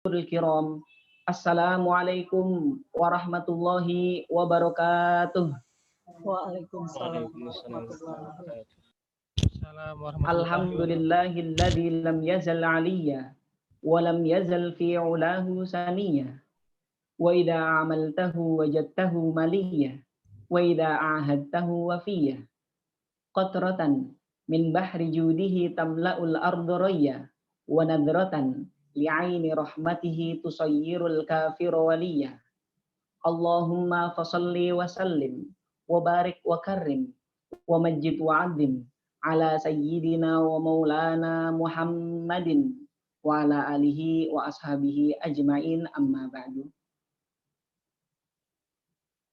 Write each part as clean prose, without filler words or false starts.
Kiram. Assalamualaikum warahmatullahi wabarakatuh. Waalaikumsalam warahmatullahi wabarakatuh. Alhamdulillahilladzi lam yazal aliyya wa lam yazal fi ulahu saniyya. Wa idza amaltahu wajadtahu maliyya wa idza ahadtahu wafiyya. Qatratan min bahri judihi tamla'ul ardu rayya wa nadratan li'aini rahmatihi tusayyirul kafir waliyya. Allahumma fasalli wa sallim wa barik wa karrim wa majid wa azim ala sayyidina wa maulana Muhammadin wa ala alihi wa ashabihi ajma'in, amma ba'du.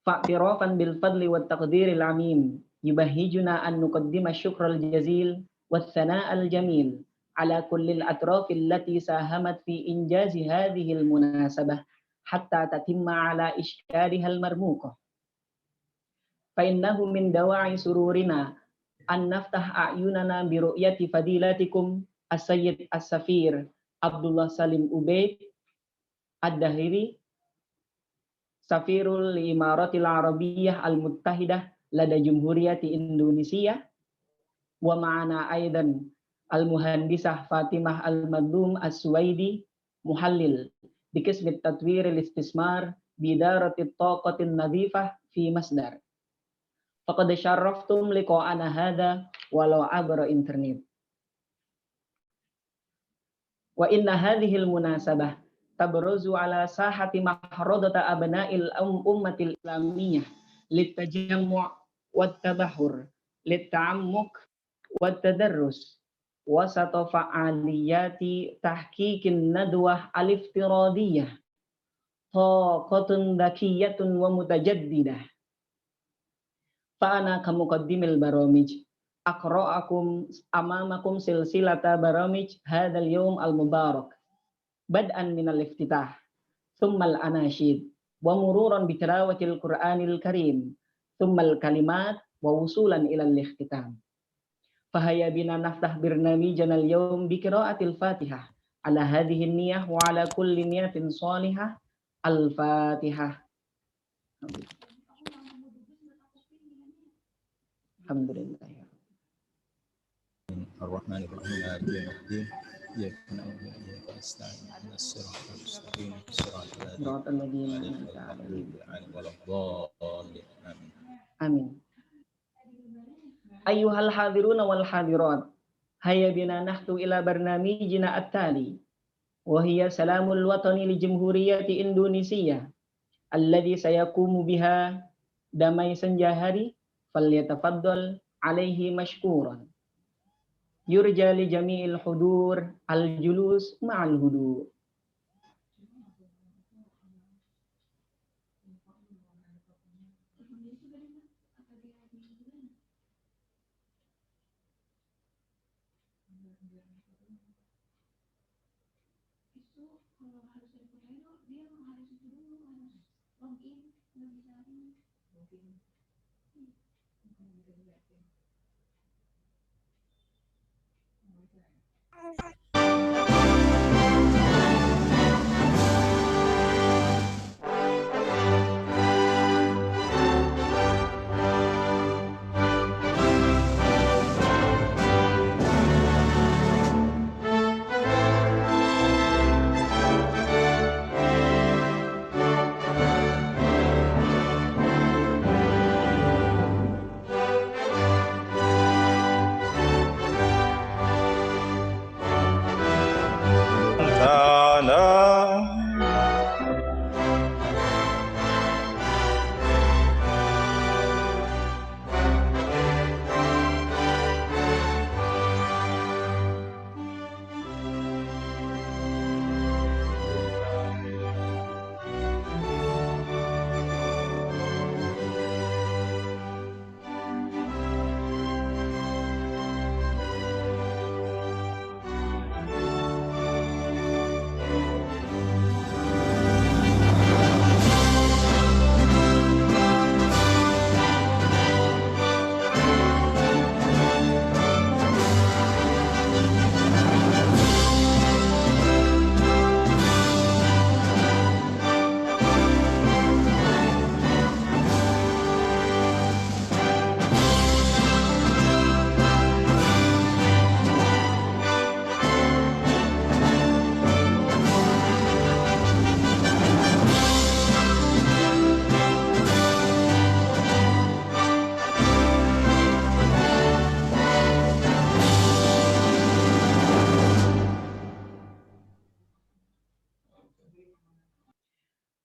Fa'tirafan bil fadli wat taqdiril amim yubahhijuna an nuqaddima syukral jazil wat thana'al jamil ala kullil atrafil lati sahamat fi injazi hadhil munasabah hatta tatimma ala ishkarihal marmuqah. Fa innahu min dawa'i sururina an naftah a'yunana bi ru'yati fadilatikum as-sayyid as-safir Abdullah Salim Ubaid ad-Dahiri Safirul Imaratil Arabiyyah Al-Muttahidah lada Jumhuriyati Indonesia wa ma'ana aidan Al-Muhandisah Fatimah Al-Madlum As-Suwaidi Muhallil di Qismit Tatwiril Istismar Bidaratit Taqatin Nadhifah fi Masdar. Faqad syarraftum liqa'ana hadha walau abra internet. Wa inna hadhil munasabah tabruzu ala sahati mahradata abna'il ummatil islamiyah litajammu' wat tabahur litta'ammuq wat tadarrus wasata fa'aliyati tahqiqin nadwah al-iftiradiyah taqatun dakiyatun wa mutajaddidah. Fa'ana kamuqaddimil baramij aqra'akum amamakum silsilata baramij hadzal yawm al-mubarak bad'an minal iftitah thummal anashid wa mururan bi tilawatil Qur'anil Karim thummal kalimat wa wusulan ilal ikhtitam. Fahaya bina naftah birnamijana al-yawm bi qiraatil Fatihah ala hadhihi niyyah wa ala kulli niyatin salihah. Al-Fatihah. Alhamdulillah. Ar-Rahmanir Rahim. Iyyaka na'budu wa iyyaka nasta'in. Ihdinas siratal mustaqim. Siratal ladzina an'amta 'alaihim ghairil maghdubi 'alaihim. Amin. Ayyuhal hadiruna wal hadirat, hayya bina nahtu ila barnamijina at-tali wa hiya salamul watani li Jamhuriyati Indonesia alladhi sayaqumu biha damai senjahari falyatafaddal alaihi mashkuran. Yurja li jami'il hudur al-julus ma'al hudur.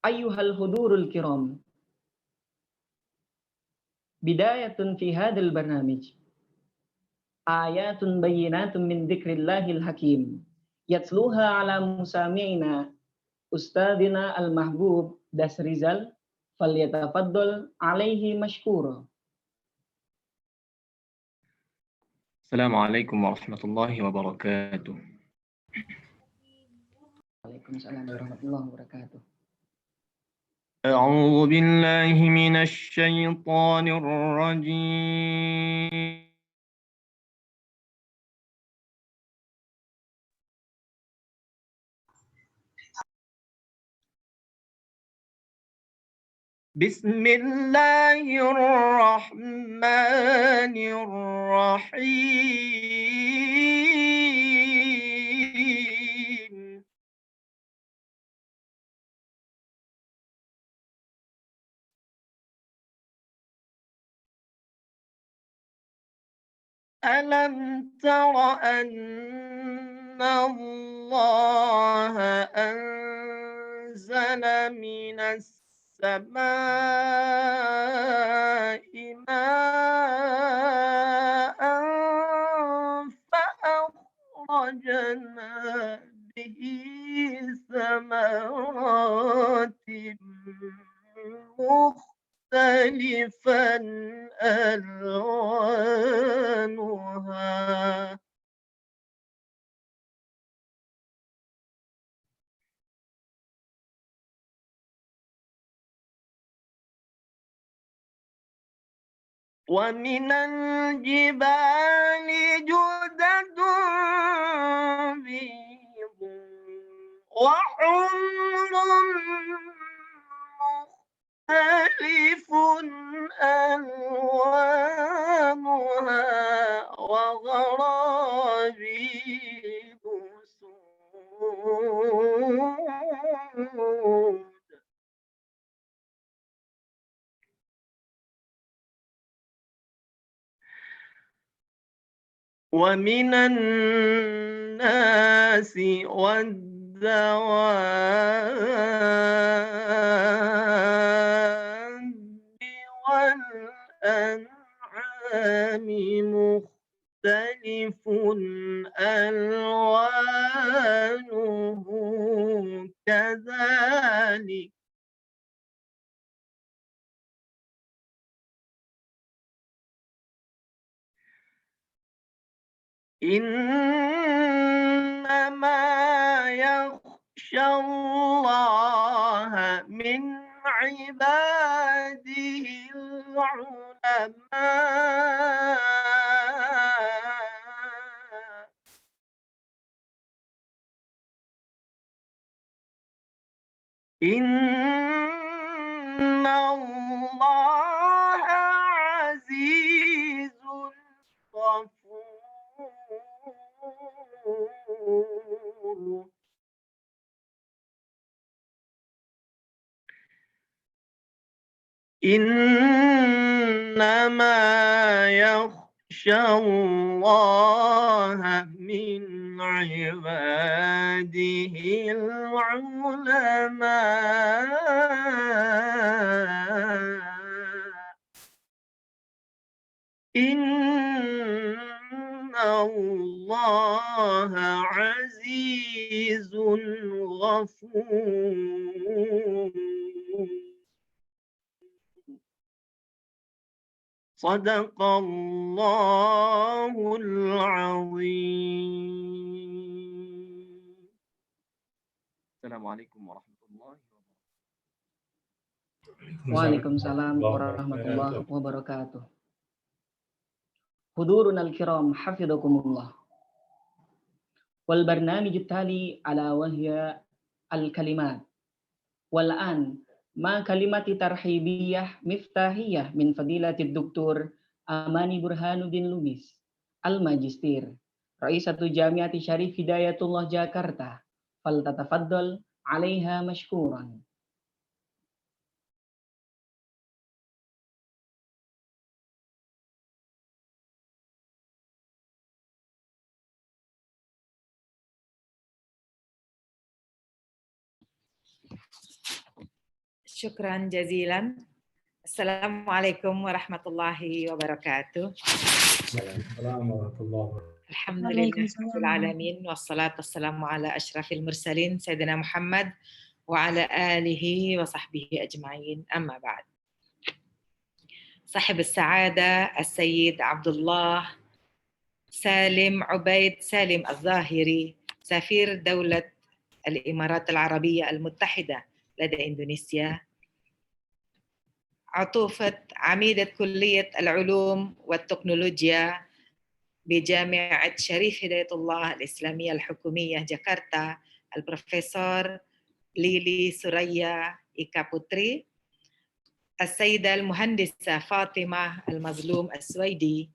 Ayyuhal hudurul kiram, bidayatun fi hadal barnamij, ayatun bayyinatun min dzikrillahil hakim, yatsluha ala musami'ina Ustadina al-mahbub Dasrizal, falyatafaddal alaihi mashkura. Assalamualaikum warahmatullahi wabarakatuh. Waalaikumsalam warahmatullahi wabarakatuh. أعوذ بالله من الشيطان الرجيم. بسم الله الرحمن الرحيم. ألم تر أن الله أنزل من السماء ماء فأخرجنا به ثمرات مختلفا ألوانها ومن الجبال جدد بيض وحمر مختلف ألوانها وغرابيب سود. ومن الناس والدواب والأنعام مختلف ألوانه كذلك إنما يخشى الله من عباده العلماء. إن الله عزيز غفور. إنما يخشى الله من عباده العلماء. إن الله عزيز غفور. صدق الله العظيم. السلام عليكم ورحمة الله وبركاته. Waalaikumsalam warahmatullahi wabarakatuh. Hudurun al-kiram hafidhakumullah. Wal barnamij tali ala wahya al-kalimat. Wal an ma kalimati tarhibiyah miftahiyah min fadilatid Duktur Amani Burhanuddin Lubis Al-Majistir Raisatu Jamiati Syarif Hidayatullah Jakarta. Fal tatafaddal 'alaiha mashkuran. شكرا جزيلا. السلام عليكم ورحمة الله وبركاته. السلام ورحمة الله وبركاته. الحمد لله رب العالمين، والصلاة والسلام على أشرف المرسلين سيدنا محمد وعلى آله وصحبه أجمعين. أما بعد، صاحب السعادة السيد عبد الله سالم عبيد سالم الظاهري، سفير دولة الإمارات العربية المتحدة لدى إندونيسيا، عطوفة عميدة كلية العلوم والتكنولوجيا بجامعة شريف هداية الله الإسلامية الحكومية جاكرتا، البروفيسور ليلي سوريا إيكا بوتري، السيدة المهندسة فاطمة المظلوم السويدي،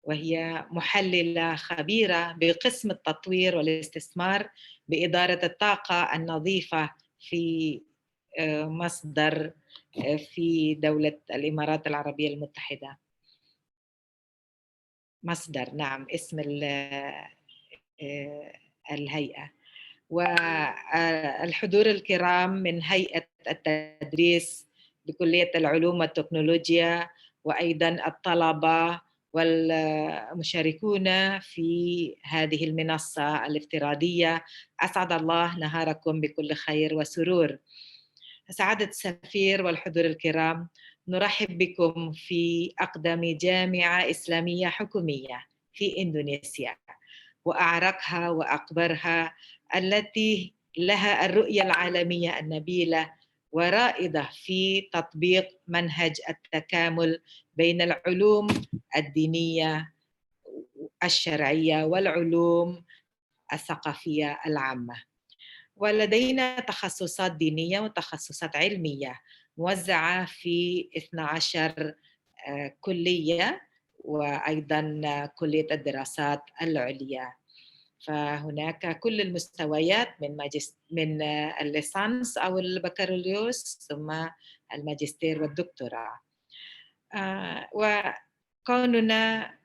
وهي محللة خبيرة بقسم التطوير والاستثمار بإدارة الطاقة النظيفة في مصدر في دولة الإمارات العربية المتحدة. مصدر، نعم، اسم الهيئة. والحضور الكرام من هيئة التدريس بكلية العلوم والتكنولوجيا، وأيضا الطلبة والمشاركون في هذه المنصة الافتراضية، أسعد الله نهاركم بكل خير وسرور. سعادة السفير والحضور الكرام، نرحب بكم في أقدم جامعة إسلامية حكومية في إندونيسيا وأعرقها وأكبرها، التي لها الرؤية العالمية النبيلة ورائدة في تطبيق منهج التكامل بين العلوم الدينية الشرعية والعلوم الثقافية العامة. ولدينا تخصصات دينية وتخصصات علمية موزعة في 12 كلية، وأيضا كلية الدراسات العليا. فهناك كل المستويات من الليسانس أو البكالوريوس ثم الماجستير والدكتوراه. وكوننا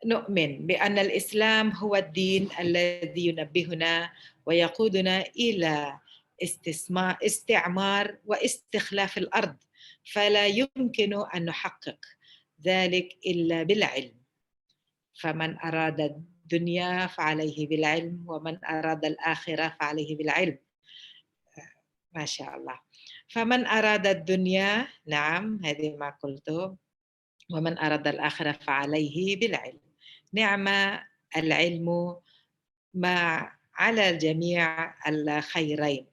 نؤمن بأن الإسلام هو الدين الذي ينبهنا ويقودنا إلى استعمار واستخلاف الأرض، فلا يمكن أن نحقق ذلك إلا بالعلم. فمن أراد الدنيا فعليه بالعلم، ومن أراد الآخرة فعليه بالعلم. ما شاء الله. فمن أراد الدنيا، نعم، هذه ما قلته، ومن أراد الآخرة فعليه بالعلم. نعم العلم ما على الجميع الخيرين،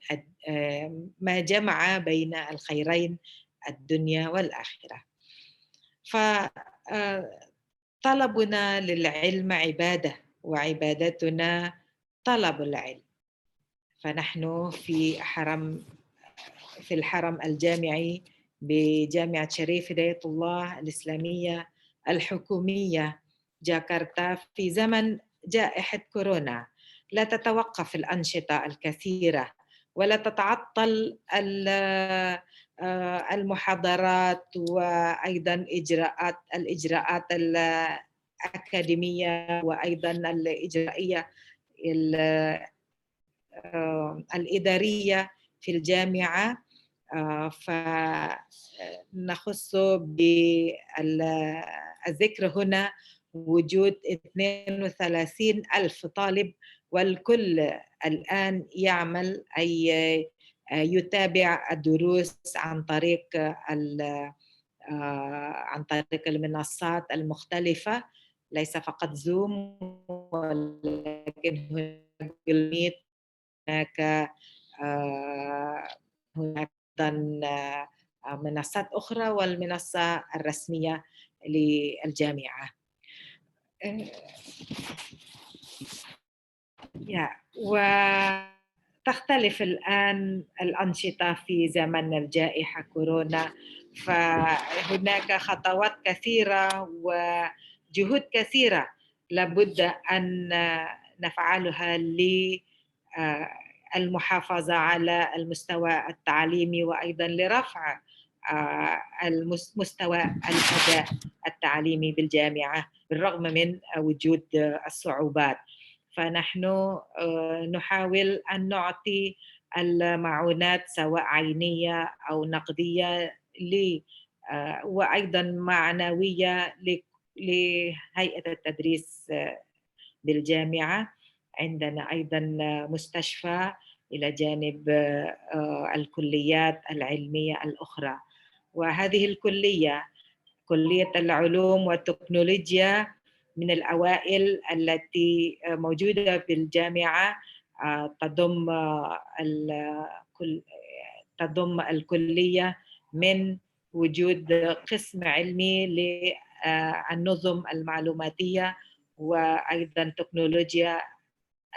ما جمع بين الخيرين الدنيا والآخرة. فطلبنا للعلم عبادة، وعبادتنا طلب العلم. فنحن في الحرم الجامعي بجامعة شريف هداية الله الإسلامية الحكومية جاكرتا في زمن جائحة كورونا، لا تتوقف الأنشطة الكثيرة ولا تتعطل المحاضرات، وأيضا الإجراءات الأكاديمية، وأيضا الإجرائية الإدارية في الجامعة. فنخص بالذكر هنا وجود 32,000 طالب، والكل الآن يعمل أي يتابع الدروس عن طريق المنصات المختلفة، ليس فقط زوم ولكن هناك أيضا منصات أخرى والمنصة الرسمية للجامعة. وتختلف الآن الأنشطة في زمن الجائحة كورونا، فهناك خطوات كثيرة وجهود كثيرة لابد أن نفعلها للمحافظة على المستوى التعليمي، وأيضا لرفع مستوى الأداء التعليمي بالجامعة بالرغم من وجود الصعوبات. فنحن نحاول أن نعطي المعونات سواء عينية أو نقدية وأيضا معنوية لهيئة التدريس بالجامعة. عندنا أيضا مستشفى إلى جانب الكليات العلمية الأخرى. وهذه الكلية، كلية العلوم والتكنولوجيا، من الأوائل التي موجودة في الجامعة، تضم الكلية من وجود قسم علمي للنظم المعلوماتية وأيضا تكنولوجيا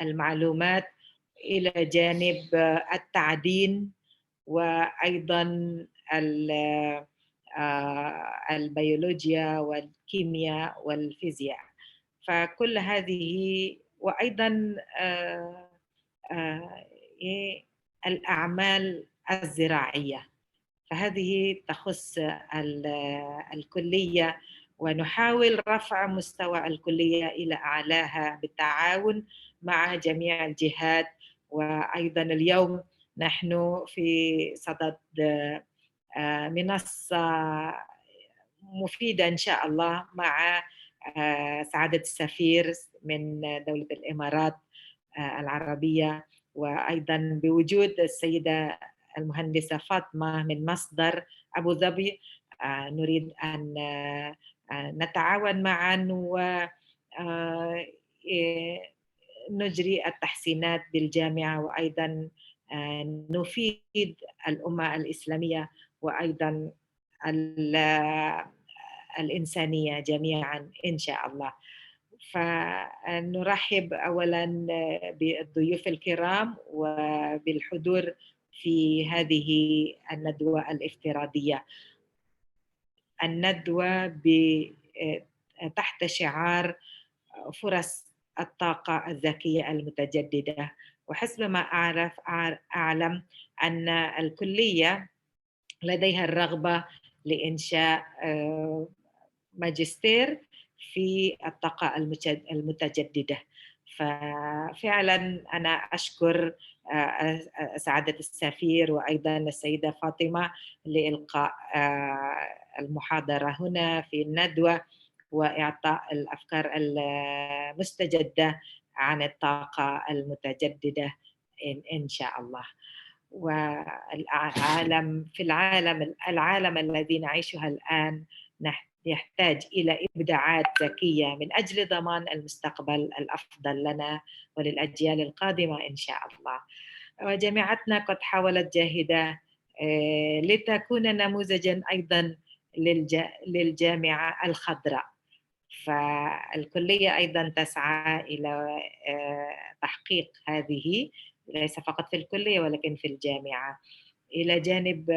المعلومات، إلى جانب التعدين وأيضا البيولوجيا والكيمياء والفيزياء. فكل هذه، وأيضا الأعمال الزراعية، فهذه تخص الكلية، ونحاول رفع مستوى الكلية إلى أعلاها بالتعاون مع جميع الجهات. وأيضا اليوم نحن في صدد منصة مفيدة إن شاء الله مع سعادة السفير من دولة الإمارات العربية، وأيضا بوجود السيدة المهندسة فاطمة من مصدر أبو ظبي. نريد أن نتعاون معا ونجري التحسينات بالجامعة، وأيضا نفيد الأمة الإسلامية وأيضا الإنسانية جميعا إن شاء الله. فنرحب أولا بالضيوف الكرام وبالحضور في هذه الندوة الافتراضية. الندوة تحت شعار فرص الطاقة الذكية المتجددة. وحسب ما أعلم أن الكلية لديها الرغبة لإنشاء ماجستير في الطاقة المتجددة. ففعلا أنا أشكر سعادة السفير وأيضا السيدة فاطمة لإلقاء المحاضرة هنا في الندوة وإعطاء الأفكار المستجدة عن الطاقة المتجددة إن شاء الله. في العالم الذي نعيشها الآن يحتاج إلى إبداعات ذكية من أجل ضمان المستقبل الأفضل لنا وللأجيال القادمة إن شاء الله. وجامعتنا قد حاولت جاهدة لتكون نموذجا أيضا للجامعة الخضراء. فالكلية أيضا تسعى إلى تحقيق هذه، ليس فقط في الكلية ولكن في الجامعة، إلى جانب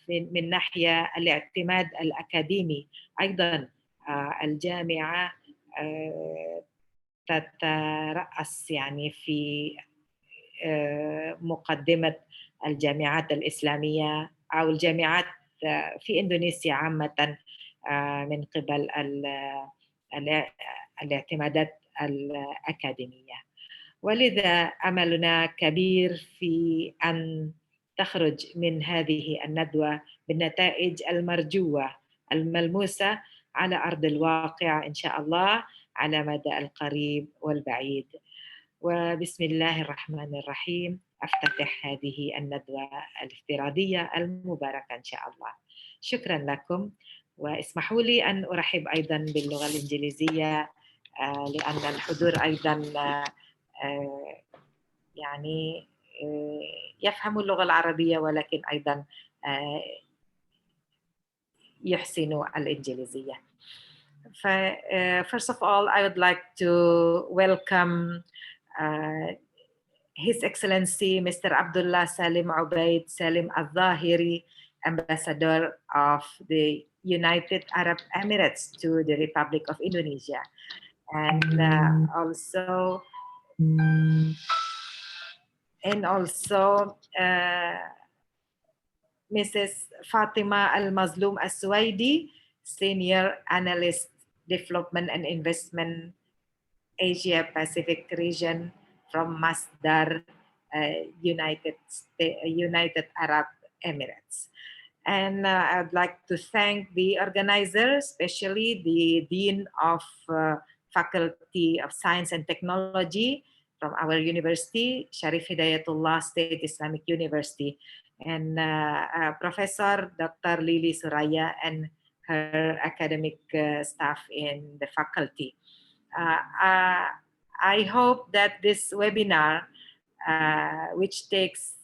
من ناحية الاعتماد الأكاديمي. أيضا الجامعة تترأس يعني في مقدمة الجامعات الإسلامية أو الجامعات في إندونيسيا عامة من قبل الاعتمادات الأكاديمية. ولذا أملنا كبير في أن تخرج من هذه الندوة بالنتائج المرجوة الملموسة على أرض الواقع إن شاء الله على مدى القريب والبعيد. وبسم الله الرحمن الرحيم أفتتح هذه الندوة الافتراضية المباركة إن شاء الله. شكرا لكم، واسمحوا لي أن أرحب أيضا باللغة الإنجليزية لأن الحضور أيضا يعني يفهم اللغة العربية ولكن أيضا يحسن الإنجليزية. First of all, I would like to welcome His Excellency Mr. Abdullah Salim Ubaid Salim Al-Zahiri, Ambassador of the United Arab Emirates to the Republic of Indonesia, and also Mrs. Fatima Al-Mazloum Al-Suwaidi, Senior Analyst, Development and Investment, Asia Pacific Region from Masdar United Arab Emirates. And I'd like to thank the organizers, especially the Dean of Faculty of Science and Technology from our university, Sharif Hidayatullah State Islamic University, and Professor Dr. Lili Suraya and her academic staff in the faculty. I hope that this webinar, which takes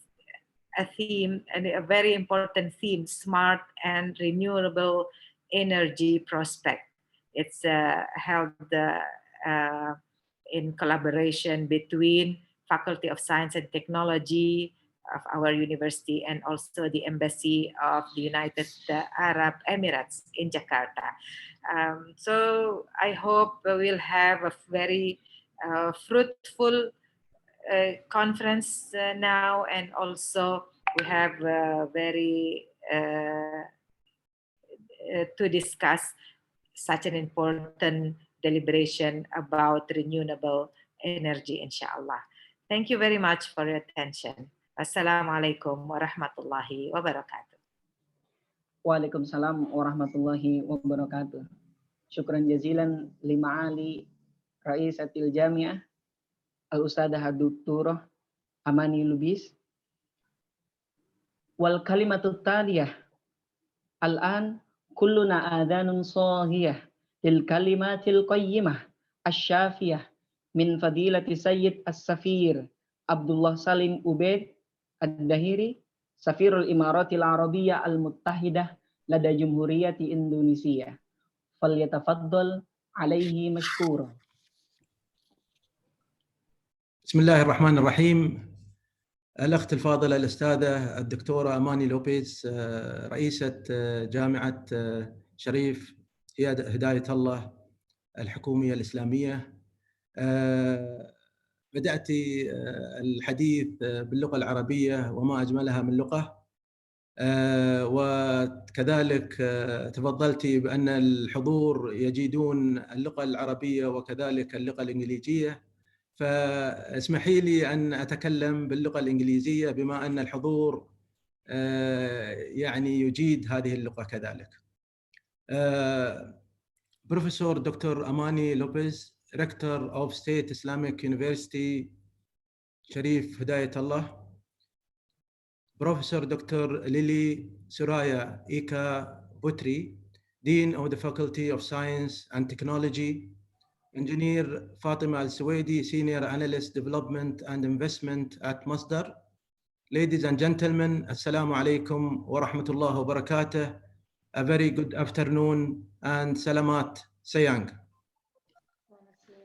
a theme, and a very important theme, smart and renewable energy prospect. It's held in collaboration between Faculty of Science and Technology of our university and also the Embassy of the United Arab Emirates in Jakarta. So I hope we'll have a very fruitful conference now, and also we have very to discuss such an important deliberation about renewable energy, inshallah. Thank you very much for your attention. Assalamualaikum warahmatullahi wabarakatuh. Waalaikumsalam warahmatullahi wabarakatuh. Syukran jazilan lima'ali Ra'isatil Jami'ah Al-Ustadzah Ad-Doktorah Amani Lubis. Wal kalimatut taliyah. Al-an kulluna adhanun sahiyah lil kalimatil qayyimah asyafiyah min fadilati Sayyid As-Safir Abdullah Salim Ubaid Ad-Dahiri Safirul Imaratil Arabiyyah Al-Muttahidah lada Jumhuriyati Indonesia. Falyatafaddal alaihi mashkura. بسم الله الرحمن الرحيم. الأخت الفاضلة الأستاذة الدكتورة أماني لوبيز رئيسة جامعة شريف هداية الله الحكومية الإسلامية، بدأت الحديث باللغة العربية وما أجملها من لغة، وكذلك تفضلت بأن الحضور يجيدون اللغة العربية وكذلك اللغة الإنجليزية، فاسمحي لي أن أتكلم باللغة الإنجليزية بما أن الحضور يعني يجيد هذه اللغة كذلك. Professor Dr. Amani Lopez, Rector of State Islamic University, Sharif Hidayatullah, Professor Dr. Lili Suraya Ika Butri, Dean of the Faculty of Science and Technology, Engineer Fatima Al-Suwaidi, Senior Analyst Development and Investment at Masdar. Ladies and gentlemen, Assalamu alaikum wa rahmatullah wa barakatuh. A very good afternoon and salamat sayang.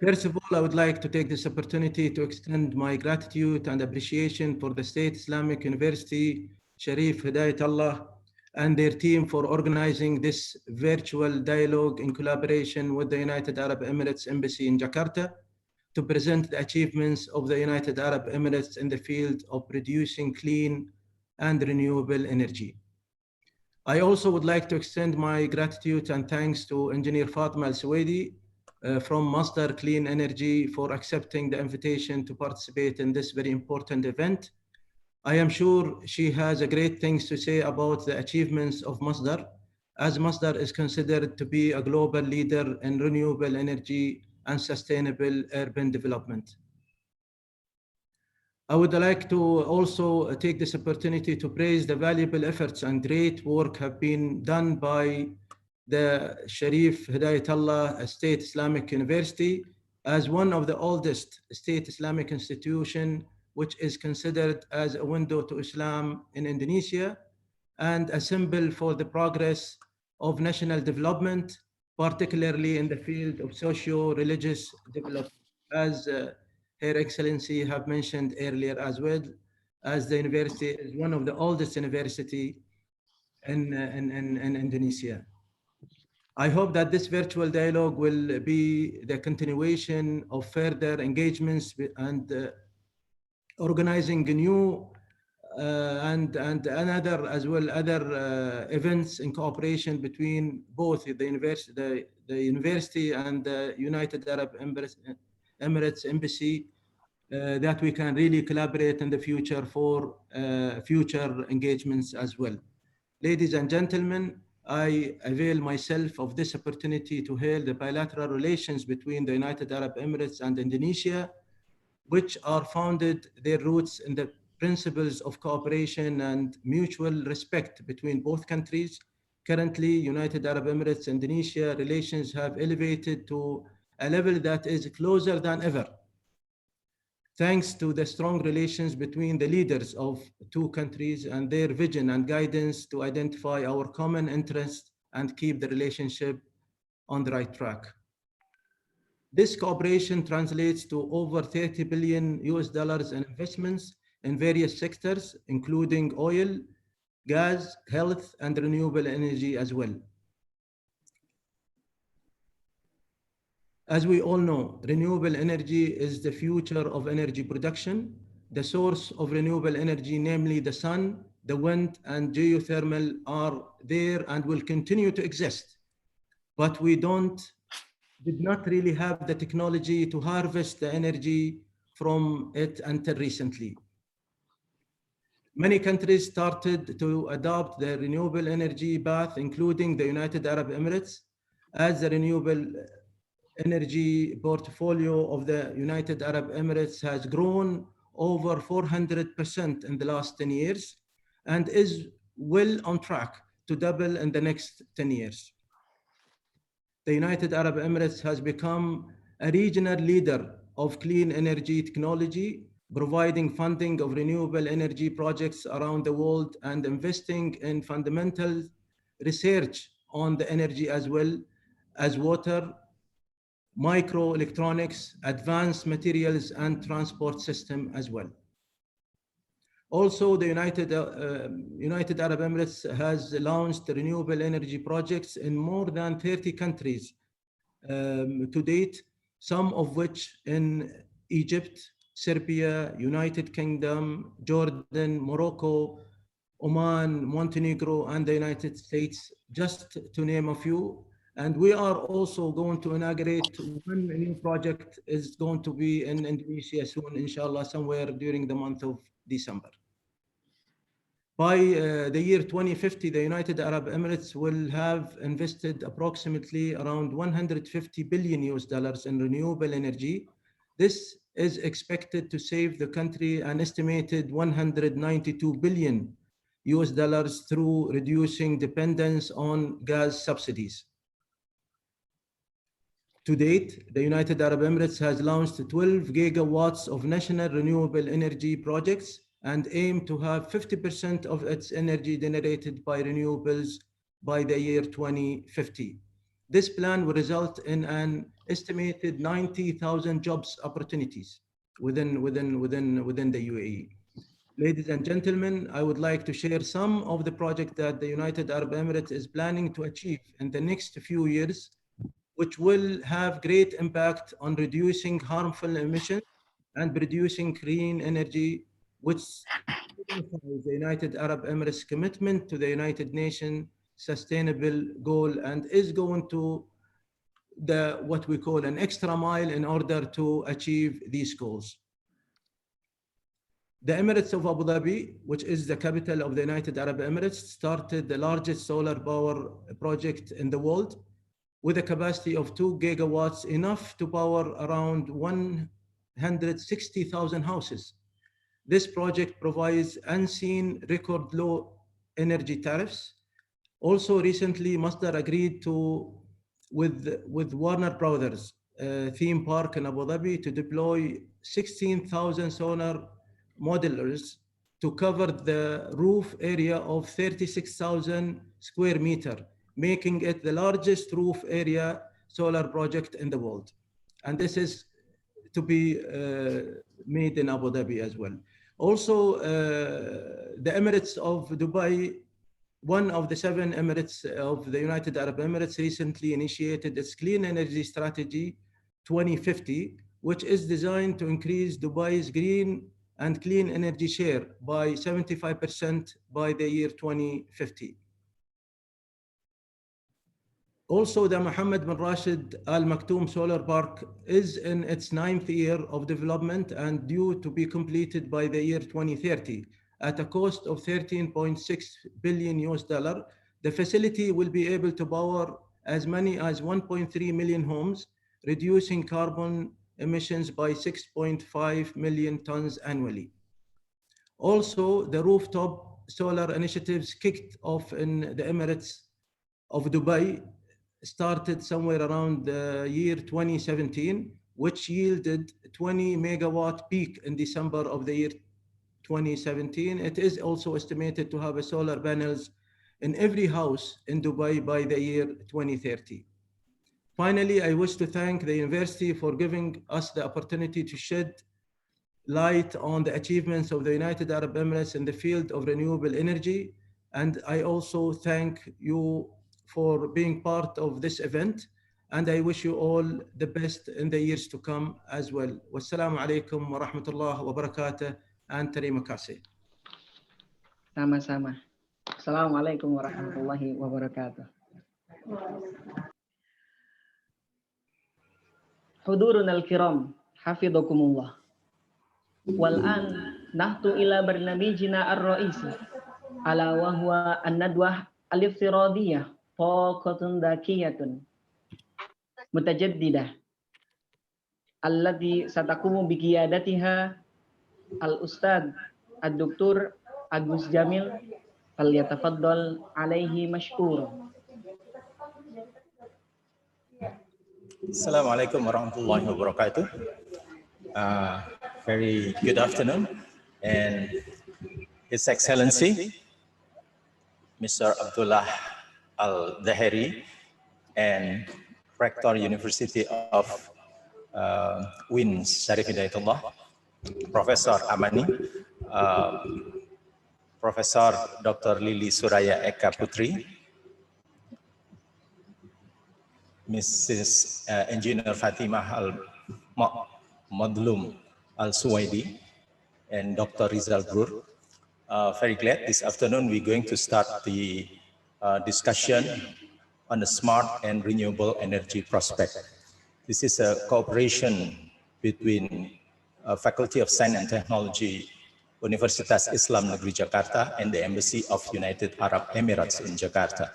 First of all, I would like to take this opportunity to extend my gratitude and appreciation for the State Islamic University, Sharif Hidayatullah, and their team for organizing this virtual dialogue in collaboration with the United Arab Emirates Embassy in Jakarta to present the achievements of the United Arab Emirates in the field of producing clean and renewable energy. I also would like to extend my gratitude and thanks to Engineer Fatima Al-Suwaidi from Masdar Clean Energy for accepting the invitation to participate in this very important event. I am sure she has great things to say about the achievements of Masdar, as Masdar is considered to be a global leader in renewable energy and sustainable urban development. I would like to also take this opportunity to praise the valuable efforts and great work have been done by the Sharif Hidayatullah State Islamic University as one of the oldest state Islamic institution, which is considered as a window to Islam in Indonesia and a symbol for the progress of national development, particularly in the field of socio-religious development, as Her Excellency have mentioned earlier as well, as the university is one of the oldest university in Indonesia. I hope that this virtual dialogue will be the continuation of further engagements and organizing new and another as well other events in cooperation between both the university and the United Arab Emirates Embassy that we can really collaborate in the future for future engagements as well. Ladies and gentlemen, I avail myself of this opportunity to hail the bilateral relations between the United Arab Emirates and Indonesia, which are founded their roots in the principles of cooperation and mutual respect between both countries. Currently, United Arab Emirates and Indonesia relations have elevated to a level that is closer than ever, thanks to the strong relations between the leaders of two countries and their vision and guidance to identify our common interests and keep the relationship on the right track. This cooperation translates to over $30 billion in investments in various sectors, including oil, gas, health, and renewable energy as well. As we all know, renewable energy is the future of energy production. The source of renewable energy, namely the sun, the wind, and geothermal, are there and will continue to exist. But we did not really have the technology to harvest the energy from it until recently. Many countries started to adopt the renewable energy path, including the United Arab Emirates, as the renewable energy portfolio of the United Arab Emirates has grown over 400% in the last 10 years and is well on track to double in the next 10 years. The United Arab Emirates has become a regional leader of clean energy technology, providing funding of renewable energy projects around the world and investing in fundamental research on the energy as well as water, microelectronics, advanced materials, and transport system as well. Also, the United Arab Emirates has launched renewable energy projects in more than 30 countries to date, some of which in Egypt, Serbia, United Kingdom, Jordan, Morocco, Oman, Montenegro, and the United States, just to name a few. And we are also going to inaugurate one new project is going to be in Indonesia soon, inshallah, somewhere during the month of December. By the year 2050, the United Arab Emirates will have invested approximately around $150 billion in renewable energy. This is expected to save the country an estimated $192 billion through reducing dependence on gas subsidies. To date, the United Arab Emirates has launched 12 gigawatts of national renewable energy projects and aim to have 50% of its energy generated by renewables by the year 2050. This plan will result in an estimated 90,000 jobs opportunities within the UAE. Ladies and gentlemen, I would like to share some of the projects that the United Arab Emirates is planning to achieve in the next few years, which will have great impact on reducing harmful emissions and producing clean energy, which signifies the United Arab Emirates' commitment to the United Nations sustainable goal and is going to what we call an extra mile in order to achieve these goals. The Emirates of Abu Dhabi, which is the capital of the United Arab Emirates, started the largest solar power project in the world with a capacity of 2 gigawatts, enough to power around 160,000 houses. This project provides unseen record low energy tariffs. Also recently, Masdar agreed with Warner Brothers theme park in Abu Dhabi to deploy 16,000 solar modules to cover the roof area of 36,000 square meters, making it the largest roof area solar project in the world. And this is to be made in Abu Dhabi as well. Also, the Emirates of Dubai, one of the 7 Emirates of the United Arab Emirates, recently initiated its Clean Energy Strategy 2050, which is designed to increase Dubai's green and clean energy share by 75% by the year 2050. Also, the Mohammed bin Rashid Al Maktoum Solar Park is in its 9th year of development and due to be completed by the year 2030 at a cost of 13.6 billion US dollar. The facility will be able to power as many as 1.3 million homes, reducing carbon emissions by 6.5 million tons annually. Also, the rooftop solar initiatives kicked off in the Emirates of Dubai started somewhere around the year 2017, which yielded 20 megawatt peak in December of the year 2017. It is also estimated to have a solar panels in every house in Dubai by the year 2030. Finally, I wish to thank the university for giving us the opportunity to shed light on the achievements of the United Arab Emirates in the field of renewable energy. And I also thank you for being part of this event. And I wish you all the best in the years to come as well. Wassalamu alaikum wa rahmatullah wa barakatuh. And terima kasih. Sama-sama. Assalamualaikum warahmatullahi wabarakatuh. Hudurun al-kiram, hafidhakumullah. Wal'an nahtu ila barnamijina ar-ra'isi ala wa huwa an-nadwah al-iftiradiyah taqatun dakiyatun mutajaddidah allati satakumu biqiyadatiha al-ustad ad-doktor Agus Jamil falyatafaddal alaihi mashkura. Assalamualaikum warahmatullahi wabarakatuh. Very good afternoon, and His Excellency Mr. Abdullah Al-Daheri and Rector University of UIN Syarif Hidayatullah, Professor Amani, Professor Dr. Lili Suraya Eka Putri, Mrs. Engineer Fatimah Al-Madlum Al-Suwaidi, and Dr. Rizal Brur. Very glad this afternoon we're going to start the discussion on the smart and renewable energy prospect. This is a cooperation between Faculty of Science and Technology, Universitas Islam Negeri Jakarta, and the Embassy of United Arab Emirates in Jakarta.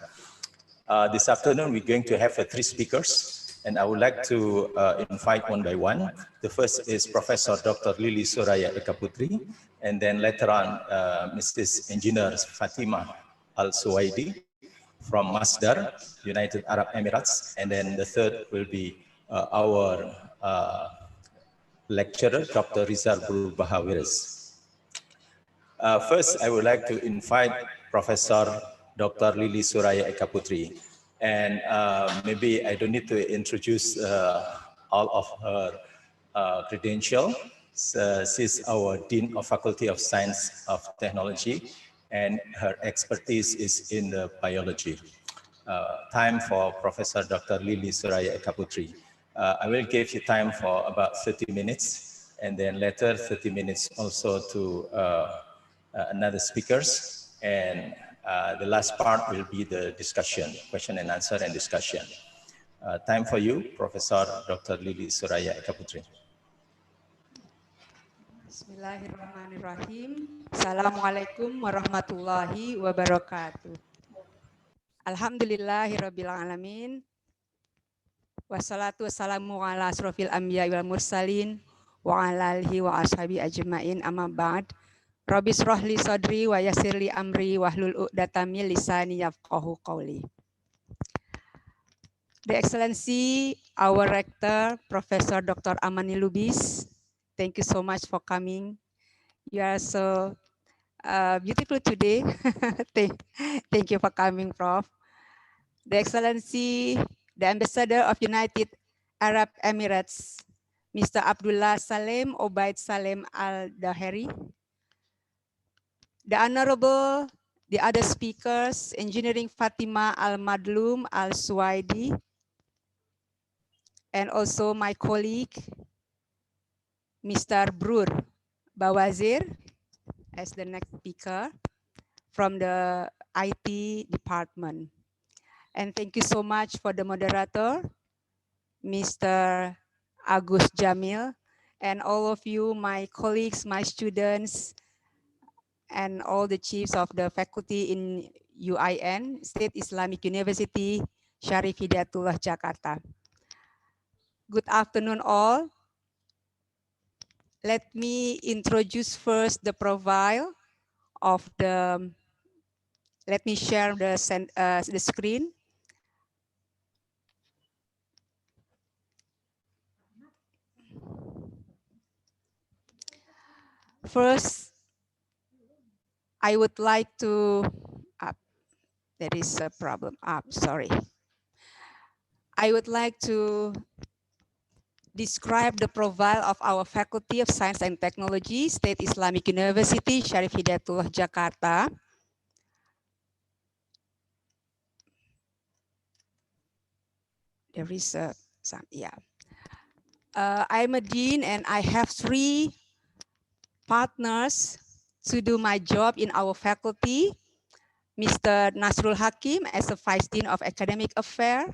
This afternoon, we're going to have 3 speakers, and I would like to invite one by one. The first is Professor Dr. Lili Suraya Eka Putri, and then later on, Mrs. Engineer Fatimah Al-Suwaidi from Masdar, United Arab Emirates, and then the third will be our lecturer, Dr. Rizal Brur Bahawiris. First, I would like to invite Professor Dr. Lili Suraya Eka Putri. And maybe I don't need to introduce all of her credentials. She's our Dean of Faculty of Science of Technology, and her expertise is in the biology. Time for Professor Dr. Lili Suraya Eka Putri. I will give you time for about 30 minutes, and then later 30 minutes also to another speakers, and the last part will be the discussion, question and answer and discussion. Time for you, Professor Dr. Lili Suraya Eka Putri. Bismillahirrahmanirrahim. Assalamualaikum warahmatullahi wabarakatuh. Alhamdulillahirabbil alamin. Wassalatu wassalamu ala asrofil anbiya wal mursalin wa ala alihi wa ashabi ajmain, amma ba'd. Rabbi shrahli sadri wa yassirli amri wahlul 'uqdatam min lisani yafqahu qawli. The Excellency, our Rector, Professor Dr. Amani Lubis, thank you so much for coming. You are so beautiful today. Thank you for coming, Prof. The Excellency, the Ambassador of United Arab Emirates, Mr. Abdullah Salem Obaid Salem Al-Daheri, the Honorable, the other speakers, Engineering Fatimah Al-Madlum Al-Suwaidi, and also my colleague, Mr. Brur Bawazir, as the next speaker from the IT department. And thank you so much for the moderator, Mr. Agus Jamil, and all of you, my colleagues, my students, and all the chiefs of the faculty in UIN, State Islamic University, Syarif Hidayatullah, Jakarta. Good afternoon, all. Let me introduce first the profile of the, let me share the screen. First, I would like to, there is a problem, sorry. I would like to describe the profile of our Faculty of Science and Technology, State Islamic University, Syarif Hidayatullah, Jakarta. There is some, yeah. I'm a dean and I have 3 partners to do my job in our faculty. Mr. Nasrul Hakim as a Vice Dean of Academic Affairs,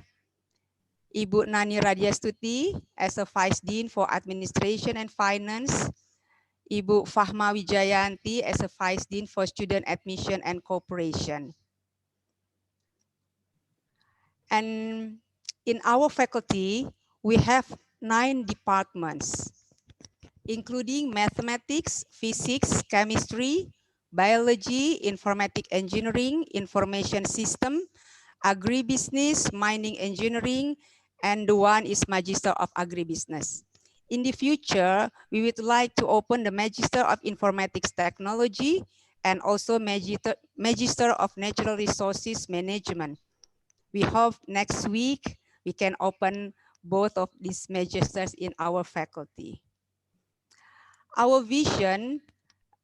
Ibu Nani Radiastuti as a Vice Dean for Administration and Finance, Ibu Fahma Wijayanti as a Vice Dean for Student Admission and Cooperation. And in our faculty, we have 9 departments, including mathematics, physics, chemistry, biology, informatic engineering, information system, agribusiness, mining engineering, and the one is Magister of Agribusiness. In the future, we would like to open the Magister of Informatics Technology and also Magister of Natural Resources Management. We hope next week we can open both of these magisters in our faculty. Our vision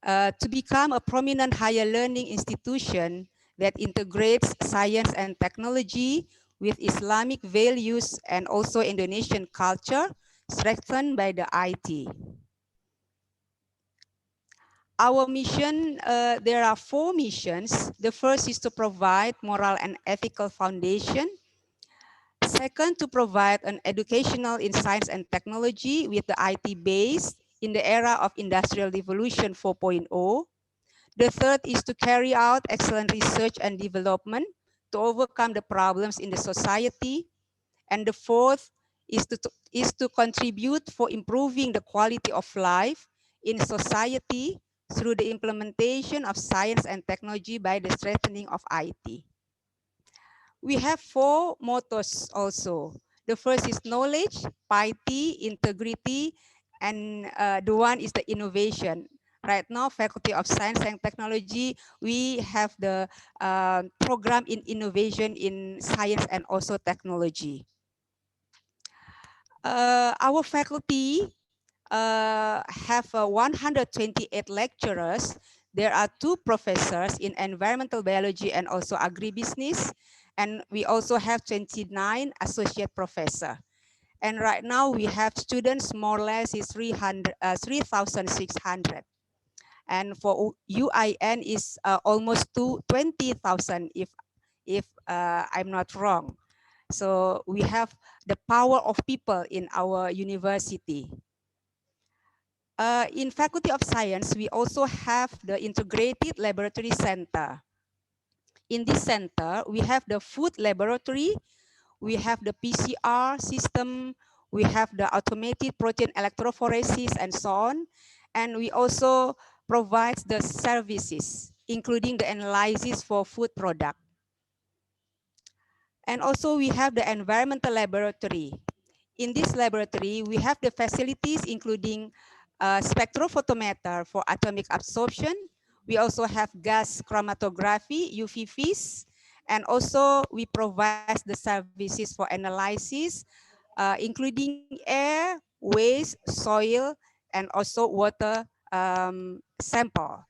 to become a prominent higher learning institution that integrates science and technology with Islamic values and also Indonesian culture, strengthened by the IT. Our mission, there are 4 missions. The first is to provide moral and ethical foundation. Second, to provide an educational in science and technology with the IT base in the era of Industrial Revolution 4.0. The third is to carry out excellent research and development to overcome the problems in the society. And the fourth is to contribute for improving the quality of life in society through the implementation of science and technology by the strengthening of IT. We have 4 mottos also. The first is knowledge, piety, integrity, and the one is the innovation. Right now, Faculty of Science and Technology, we have the program in innovation in science and also technology. Our faculty have 128 lecturers. There are 2 professors in environmental biology and also agribusiness. And we also have 29 associate professors. And right now we have students more or less is 3,600. And for UIN is almost 20,000 if I'm not wrong. So we have the power of people in our university. In Faculty of Science, we also have the Integrated Laboratory Center. In this center, we have the food laboratory, we have the PCR system, we have the automated protein electrophoresis and so on. And we also provide the services, including the analysis for food product. And also we have the environmental laboratory. In this laboratory, we have the facilities including spectrophotometer for atomic absorption. We also have gas chromatography, UV-Vis, and also we provide the services for analysis, including air, waste, soil, and also water sample.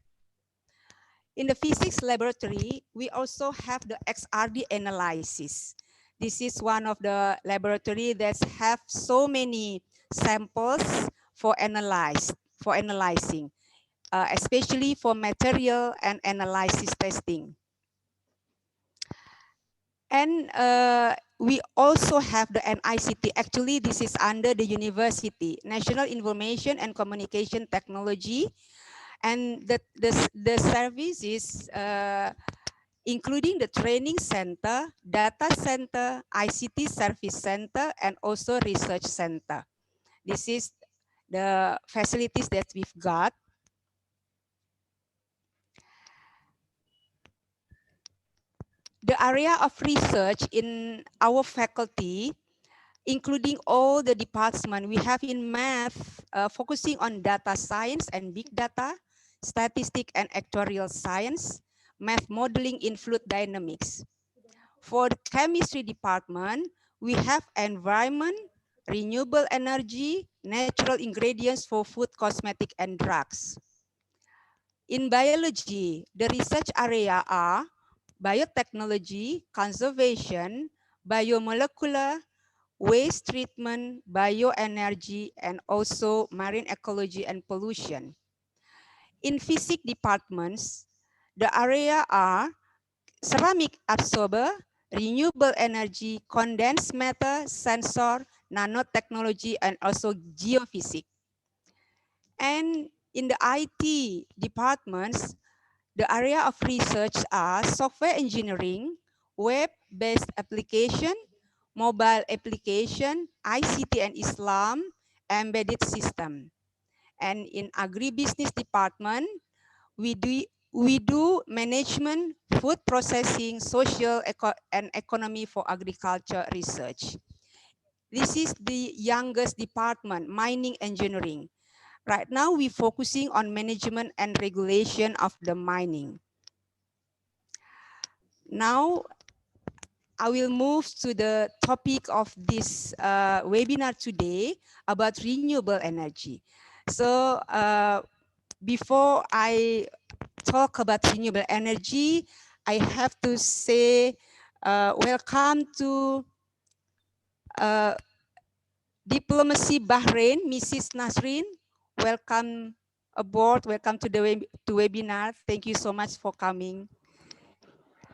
In the physics laboratory, we also have the Xrd Analysis. This is one of the laboratory that have so many samples for analyzing, especially for material and analysis testing. And we also have the NICT. Actually, this is under the university, National Information and Communication Technology. And the service is including the training center, data center, ICT service center, and also research center. This is the facilities that we've got. The area of research in our faculty, including all the departments we have in math, focusing on data science and big data, statistics and actuarial science, math modeling in fluid dynamics. For the chemistry department, we have environment, renewable energy, natural ingredients for food, cosmetic, and drugs. In biology, the research area are biotechnology, conservation, biomolecular, waste treatment, bioenergy, and also marine ecology and pollution. In physics departments, the area are ceramic absorber, renewable energy, condensed matter, sensor, nanotechnology, and also geophysics. And in the IT departments, the area of research are software engineering, web-based application, mobile application, ICT and Islam, embedded system. And in agribusiness department, we do management, food processing, social and economy for agriculture research. This is the youngest department, mining engineering. Right now, we're focusing on management and regulation of the mining. Now, I will move to the topic of this webinar today about renewable energy. So before I talk about renewable energy, I have to say welcome to Diplomacy Bahrain, Mrs. Nasrin. Welcome aboard, welcome to the webinar. Thank you so much for coming.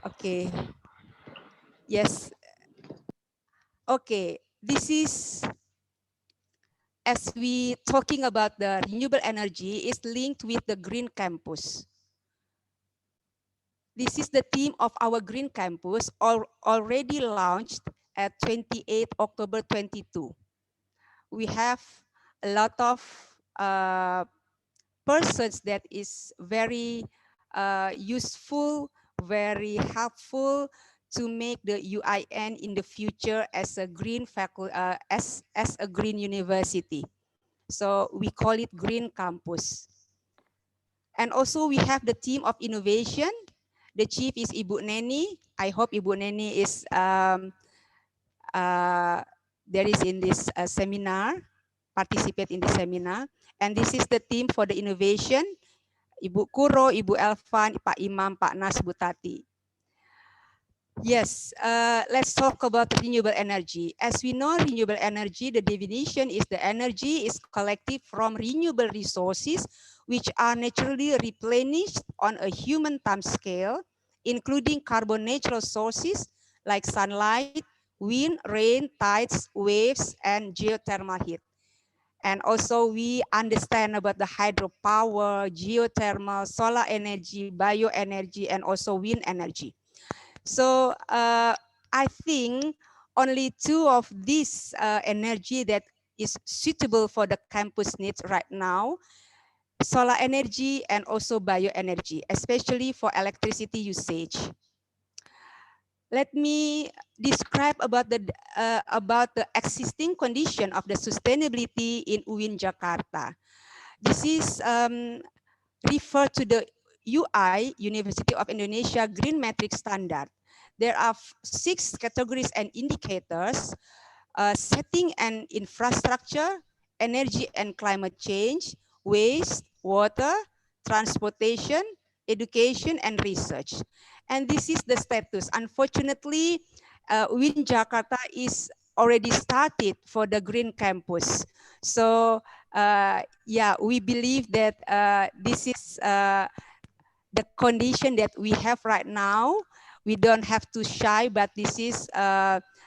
Okay. Yes. Okay. This is, as we talking about the renewable energy, is linked with the Green Campus. This is the theme of our Green Campus, already launched at 28 October 22. We have a lot of persons that is very useful, very helpful to make the UIN in the future as a green faculty, as a green university. So we call it Green Campus. And also we have the team of innovation. The chief is Ibu Neni. I hope Ibu Neni is there is in this seminar, participate in the seminar. And this is the team for the innovation. Ibu Kuro, Ibu Elvan, Pak Imam, Pak Nas, Bu Tati. Yes, let's talk about renewable energy. As we know, renewable energy, the definition is the energy is collected from renewable resources which are naturally replenished on a human time scale, including carbon natural sources like sunlight, wind, rain, tides, waves, and geothermal heat. And also we understand about the hydropower, geothermal, solar energy, bioenergy, and also wind energy. So I think only two of these energy that is suitable for the campus needs right now, solar energy and also bioenergy, especially for electricity usage. Let me describe about the existing condition of the sustainability in UINJKT. This is refer to the UI, University of Indonesia Green Metric Standard. There are 6 categories and indicators: setting and infrastructure, energy and climate change, waste, water, transportation, education, and research. And this is the status. Unfortunately, UINJKT is already started for the Green Campus. So yeah, we believe that this is the condition that we have right now. we don't have to shy, but this is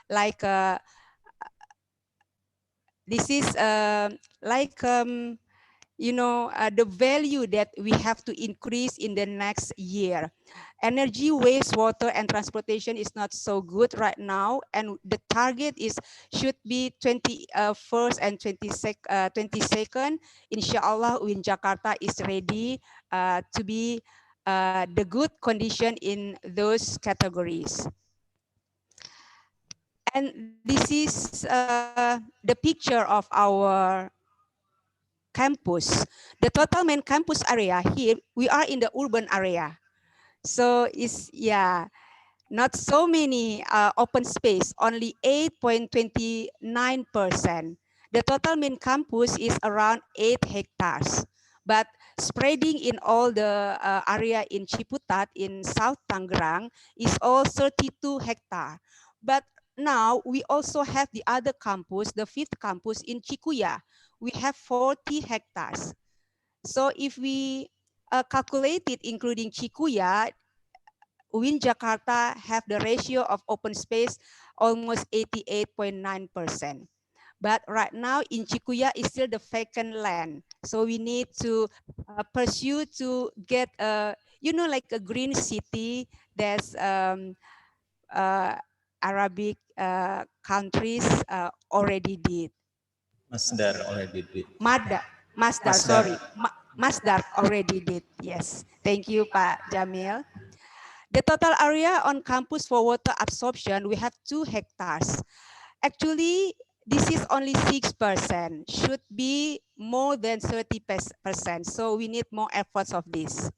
like this is like you know, the value that we have to increase in the next year. Energy, wastewater, and transportation is not so good right now, and the target is should be 21st and 22nd. Inshallah, UINJKT is ready to be the good condition in those categories. And this is the picture of our campus. The total main campus area here, we are in the urban area. So it's, yeah, not so many open space, only 8.29%. The total main campus is around 8 hectares, but spreading in all the area in Ciputat in South Tangerang is all 32 hectares. But now we also have the other campus, the 5th campus in Cikuya. We have 40 hectares. So if we calculate it including Cikuya, UINJKT have the ratio of open space almost 88.9%. But right now in Cikuya is still the vacant land. So we need to pursue to get a, you know, like a green city. There's Arabic countries already did. Masdar already did. Masdar, sorry. Masdar already did. Yes. Thank you, Pak Jamil. The total area on campus for water absorption, we have 2 hectares. Actually, this is only 6%, should be more than 30%. So we need more efforts of this.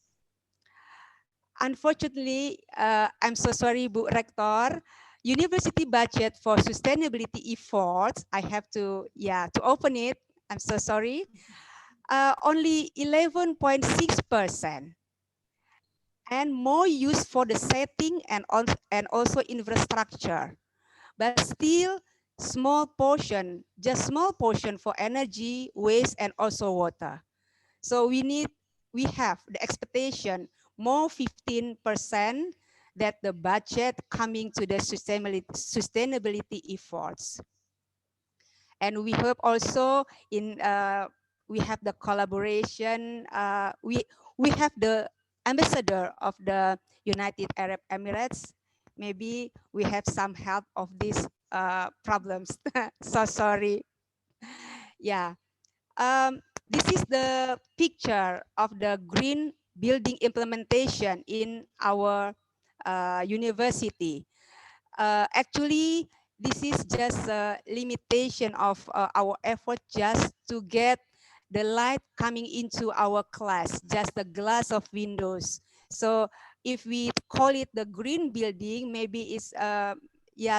Unfortunately, I'm so sorry, Bu Rector, university budget for sustainability efforts, I have to, to open it. I'm so sorry. Only 11.6%. And more used for the setting and also infrastructure, but still small portion, just small portion for energy, waste, and also water. So we have the expectation more 15% that the budget coming to the sustainability efforts. And we hope also in we have the collaboration. We have the ambassador of the United Arab Emirates. Maybe we have some help of these problems. So sorry. Yeah. This is the picture of the green building implementation in our university. Actually, this is just a limitation of our effort just to get the light coming into our class, just the glass of windows. So if we call it the green building, maybe it's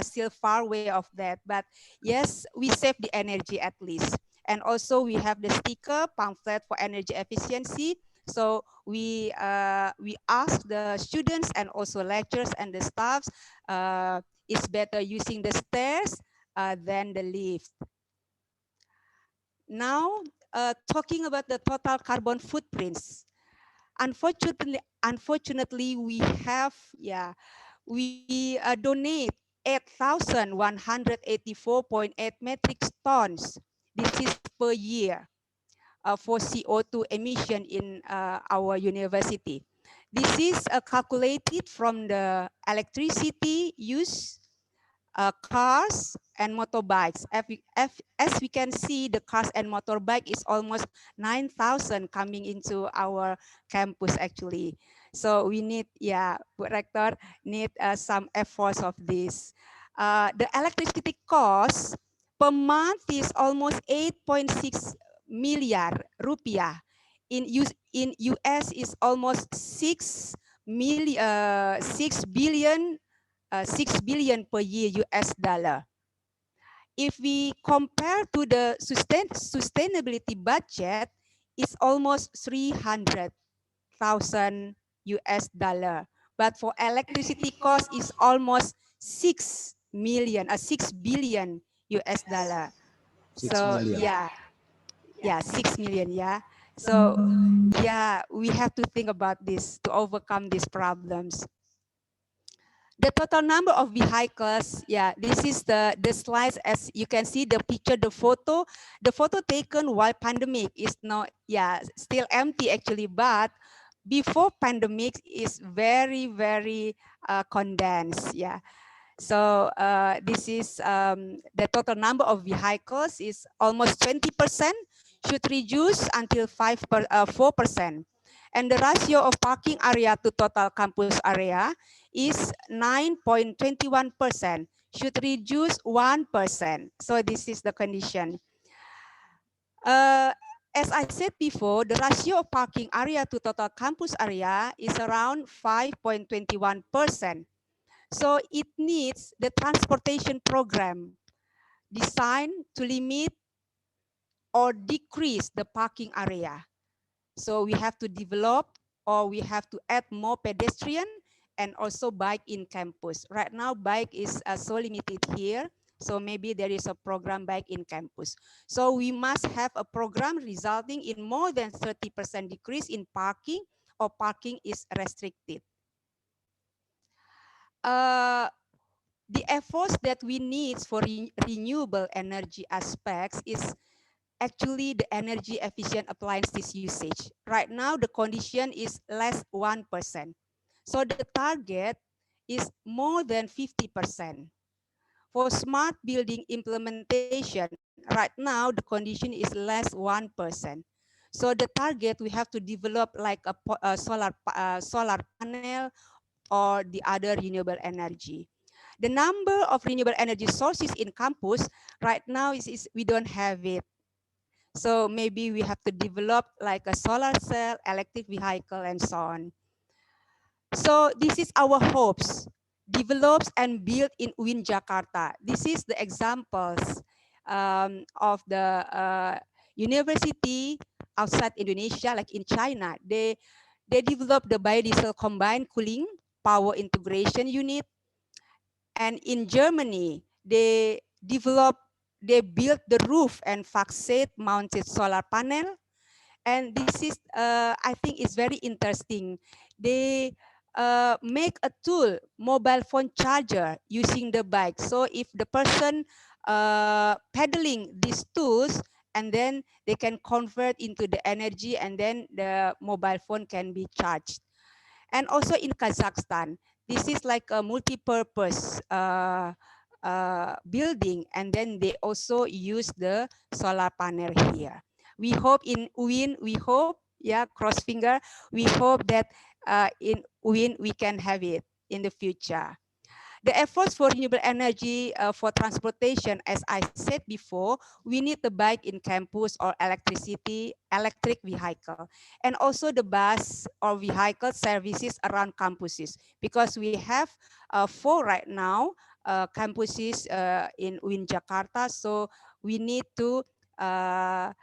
still far away of that. But yes, we save the energy at least. And also we have the sticker pamphlet for energy efficiency. So we ask the students and also lecturers and the staffs, it's better using the stairs than the lift. Now, talking about the total carbon footprints. Unfortunately, we have, we donate 8,184.8 metric tons. This is per year for CO2 emission in our university. This is calculated from the electricity use, cars and motorbikes. As we can see, the cars and motorbike is almost 9,000 coming into our campus actually. So we need, Rector, need some efforts of this. The electricity cost per month is almost 8.6 million rupiah. In US is almost 6 billion 6 billion per year US dollar. If we compare to the sustainability budget, it's almost 300,000 US dollar. But for electricity cost is almost 6 billion US dollar. 6 million. 6 million, So we have to think about this to overcome these problems. The total number of vehicles, yeah, this is the slides. As you can see the picture, the photo taken while pandemic is now, yeah, still empty actually, but before pandemic is very, very condensed, yeah. So this is the total number of vehicles is almost 20%, should reduce until 4%. And the ratio of parking area to total campus area is 9.21%, should reduce 1%. So this is the condition. As I said before, the ratio of parking area to total campus area is around 5.21%. So it needs the transportation program designed to limit or decrease the parking area. So we have to develop, or we have to add more pedestrian and also bike in campus. Right now, bike is so limited here. So maybe there is a program bike in campus. So we must have a program resulting in more than 30% decrease in parking, or parking is restricted. The efforts that we need for renewable energy aspects is actually the energy efficient appliances usage. Right now, the condition is less 1%. So the target is more than 50%. For smart building implementation, right now, the condition is less 1%. So the target, we have to develop like a solar panel or the other renewable energy. The number of renewable energy sources in campus right now is we don't have it. So maybe we have to develop like a solar cell, electric vehicle, and so on. So this is our hopes, develops and built in UINJKT. This is the examples of the university outside Indonesia, like in China. They developed the biodiesel combined cooling power integration unit. And in Germany, they built the roof and facade mounted solar panel. And this is, I think it's very interesting. They make a tool, mobile phone charger using the bike. So if the person pedaling these tools, and then they can convert into the energy, and then the mobile phone can be charged. And also in Kazakhstan, this is like a multi-purpose building, and then they also use the solar panel here. We hope in UIN, we hope, yeah, cross finger, we hope that in UIN we can have it in the future. The efforts for renewable energy for transportation, as I said before, we need the bike in campus or electric vehicle, and also the bus or vehicle services around campuses, because we have 4 right now campuses in UINJKT. So we need to have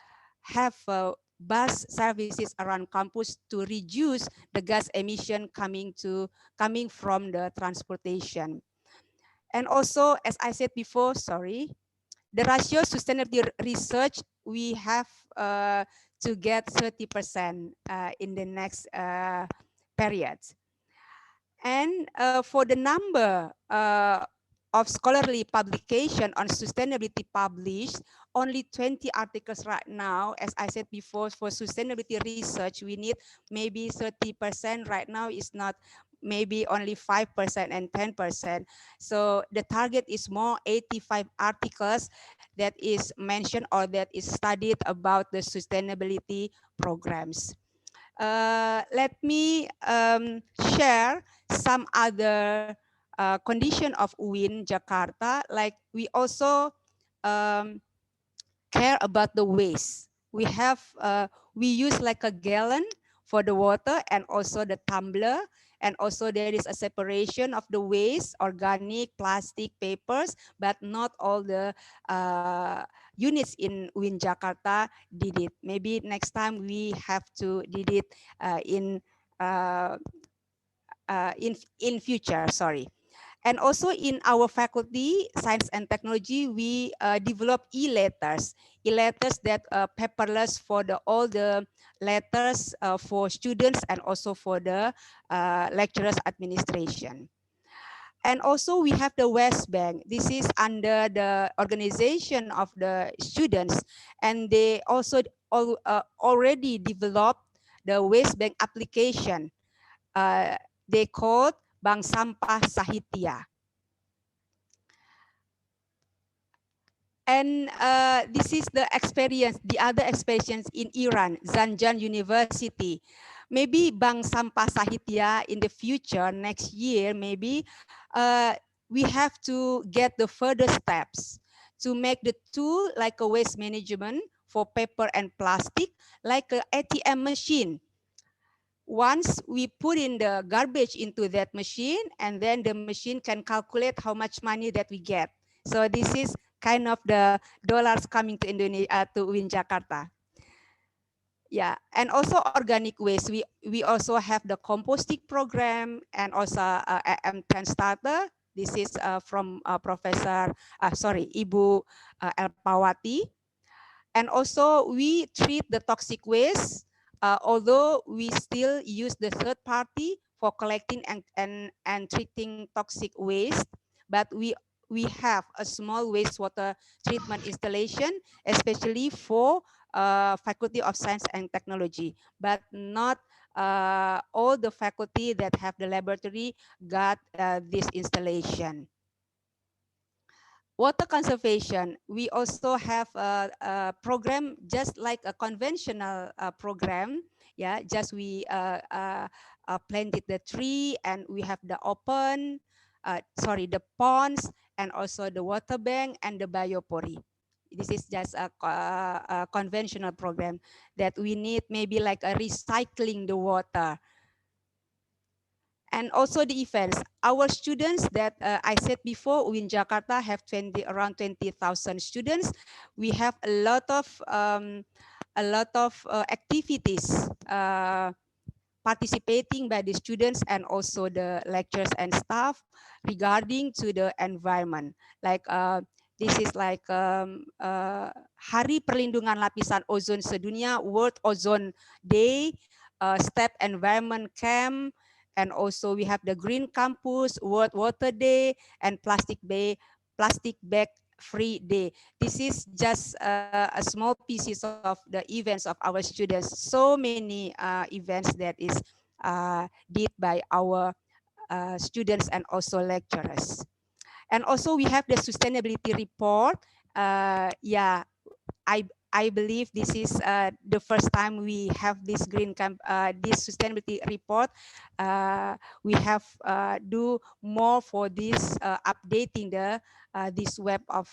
bus services around campus to reduce the gas emission coming from the transportation. And also, as I said before, sorry, the ratio sustainability research, we have to get 30% in the next period. And for the number of scholarly publication on sustainability published, only 20 articles right now. As I said before, for sustainability research, we need maybe 30%. Right now is not, maybe only 5% and 10%. So the target is more 85 articles that is mentioned or that is studied about the sustainability programs. Let me share some other condition of UIN Jakarta. Like we also care about the waste. We have we use like a gallon for the water, and also the tumbler, and also there is a separation of the waste, organic, plastic, papers, but not all the units in UIN Jakarta did it. Maybe next time we have to did it in future, sorry. And also in our faculty, science and technology, we develop e-letters that paperless for all the letters for students and also for the lecturers administration. And also we have the West Bank. This is under the organization of the students, and they also already developed the West Bank application. They called Bank Sampah Sahitya. And this is the experience, the other experience in Iran, Zanjan University. Maybe Bank Sampah Sahitya in the future, next year, maybe we have to get the further steps to make the tool like a waste management for paper and plastic, like a ATM machine. Once we put in the garbage into that machine, and then the machine can calculate how much money that we get. So this is kind of the dollars coming to Indonesia, to UINJKT. Yeah, and also organic waste. We also have the composting program and also M10 starter. This is from Ibu Elpawati. And also we treat the toxic waste, although we still use the third party for collecting and treating toxic waste, but we have a small wastewater treatment installation, especially for Faculty of Science and Technology, but not all the faculty that have the laboratory got this installation. Water conservation, we also have a program just like a conventional program. Yeah, just we planted the tree, and we have the the ponds, and also the water bank and the biopori. This is just a conventional program that we need, maybe like a recycling the water. And also the events. Our students that I said before, UINJKT have around 20,000 students. We have a lot of activities participating by the students and also the lecturers and staff regarding to the environment. Like this is like Hari Perlindungan Lapisan Ozon Sedunia, World Ozone Day, STEP Environment Camp, and also we have the Green Campus, World Water Day, and Plastic Bag Free Day. This is just a small pieces of the events of our students. So many events that is did by our students and also lecturers. And also we have the sustainability report. Yeah, I believe this is the first time we have this this sustainability report. We have do more for this updating the this web of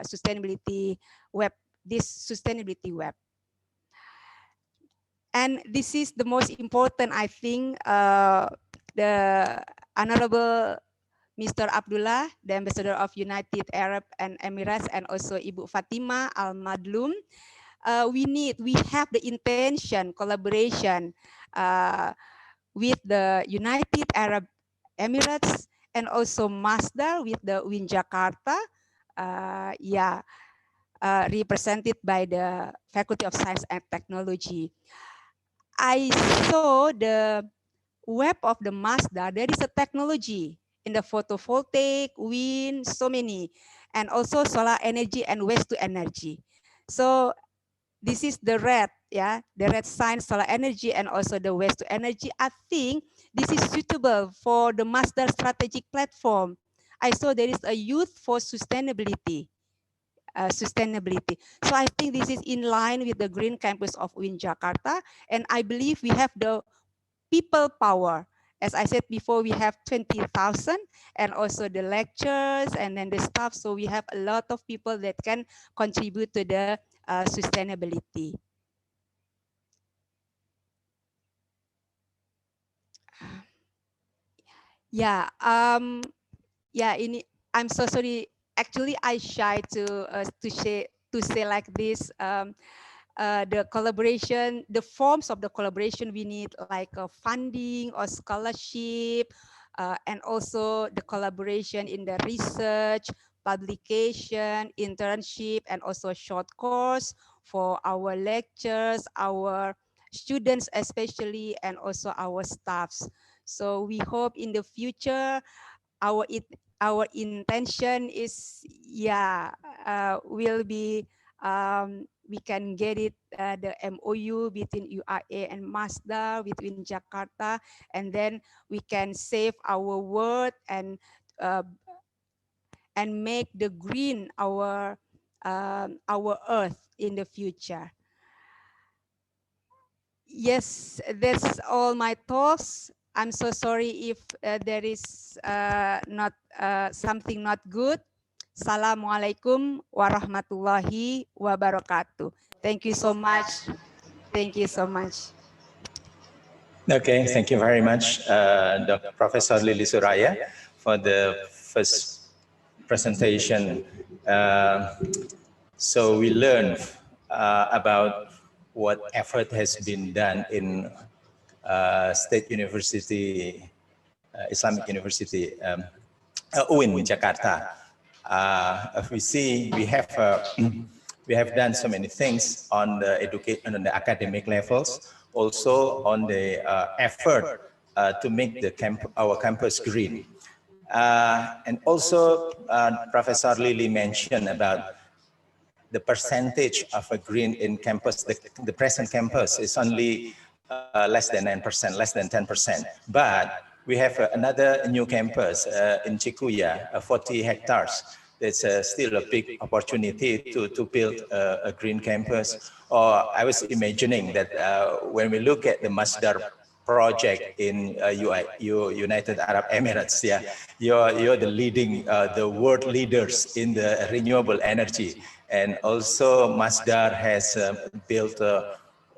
sustainability web. This sustainability web. And this is the most important, I think, the Honorable Mr. Abdullah, the Ambassador of United Arab and Emirates, and also Ibu Fatima Al-Madlum. We have the intention, collaboration with the United Arab Emirates and also Masdar with the UINJKT, represented by the Faculty of Science and Technology. I saw the web of the Masdar. There is a technology in the photovoltaic, wind, so many, and also solar energy and waste to energy. So this is the red, the red sign, solar energy and also the waste to energy. I think this is suitable for the Masdar strategic platform. I saw there is a youth for sustainability. So I think this is in line with the Green Campus of UINJKT, and I believe we have the people power. As I said before, we have 20,000 and also the lectures and then the staff. So we have a lot of people that can contribute to the sustainability. Yeah, I'm so sorry. Actually, I shy to say like this. The collaboration, the forms of the collaboration we need, like funding or scholarship, and also the collaboration in the research, publication, internship, and also short course for our lectures, our students especially, and also our staffs. So we hope in the future our intention is, yeah, will be, we can get it, the MOU between UAE and Mazda between Jakarta, and then we can save our world and make the green our earth in the future. Yes, that's all my thoughts. I'm so sorry if there is not something not good. Assalamualaikum warahmatullahi wabarakatuh. Thank you so much. Thank you so much. Okay, thank you very much, Dr. Professor Lili Suraya, for the first presentation. So we learned about what effort has been done in State University, Islamic University, UINJKT. If we see, we have done so many things on the education, on the academic levels, also on the effort to make our campus green. And also, Professor Lili mentioned about the percentage of a green in campus. The present campus is only less than 9%, less than 10%. But we have another new campus in Cikuya, 40 hectares. It's still a big opportunity to build a green campus. Or I was imagining that when we look at the Masdar project in United Arab Emirates, yeah, you're the leading, the world leaders in the renewable energy. And also Masdar has built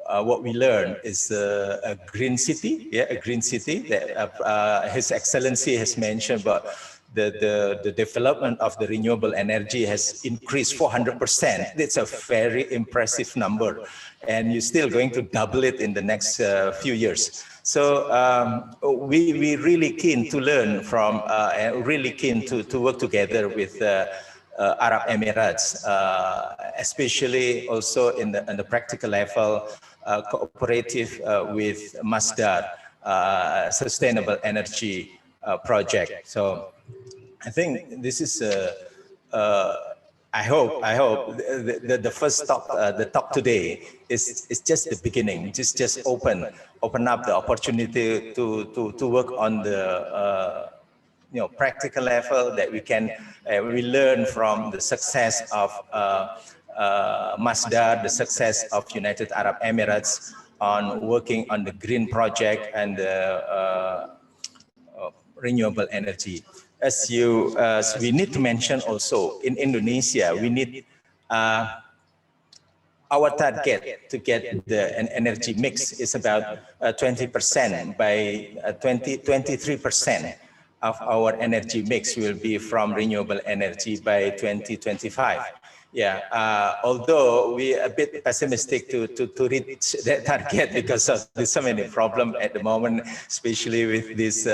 what we learned is a green city, yeah, a green city that His Excellency has mentioned about the development of the renewable energy has increased 400%. It's a very impressive number, and you're still going to double it in the next few years. So we really keen to learn from, and really keen to work together with Arab Emirates, especially also in the practical level, cooperative with Masdar sustainable energy project. So I think this is I hope the first talk, the talk today is just the beginning. Just open up the opportunity to work on the practical level, that we can we learn from the success of Masdar, the success of United Arab Emirates on working on the green project and renewable energy. As we need to mention also, in Indonesia, we need our target to get an energy mix is about 20%. By 23% of our energy mix will be from renewable energy by 2025. Yeah, although we are a bit pessimistic to reach that target because of so many problems at the moment, especially with this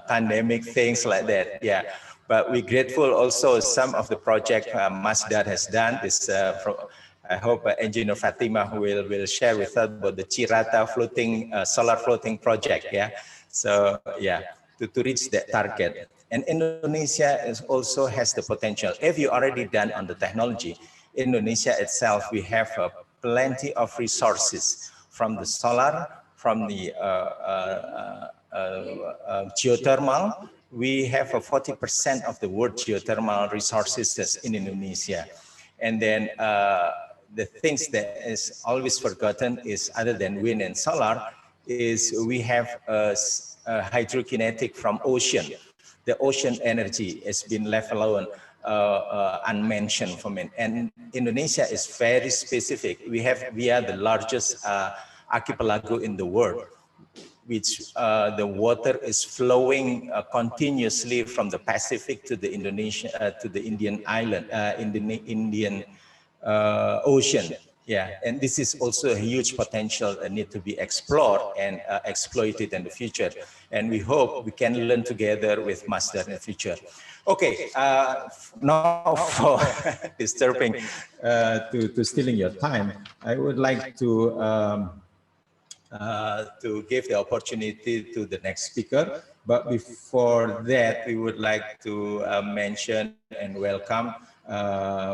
pandemic, things like that. Yeah, but we're grateful also some of the project Masdar has done. This I hope Engineer Fatima will share with us about the Cirata floating solar floating project. Yeah, so yeah, to reach that target. And Indonesia also has the potential. If you already done on the technology, Indonesia itself, we have plenty of resources from the solar, from the geothermal. We have 40% of the world geothermal resources in Indonesia. And then the things that is always forgotten is, other than wind and solar, is we have hydrokinetic from ocean. The ocean energy has been left alone, unmentioned from it. And Indonesia is very specific. We are the largest archipelago in the world, which the water is flowing continuously from the Pacific to the Indian island, Indian Ocean. Yeah, and this is also a huge potential that need to be explored and exploited in the future. And we hope we can learn together with Masdar in the future. Okay, now for disturbing, to stealing your time, I would like to give the opportunity to the next speaker, But before that, we would like to mention and welcome.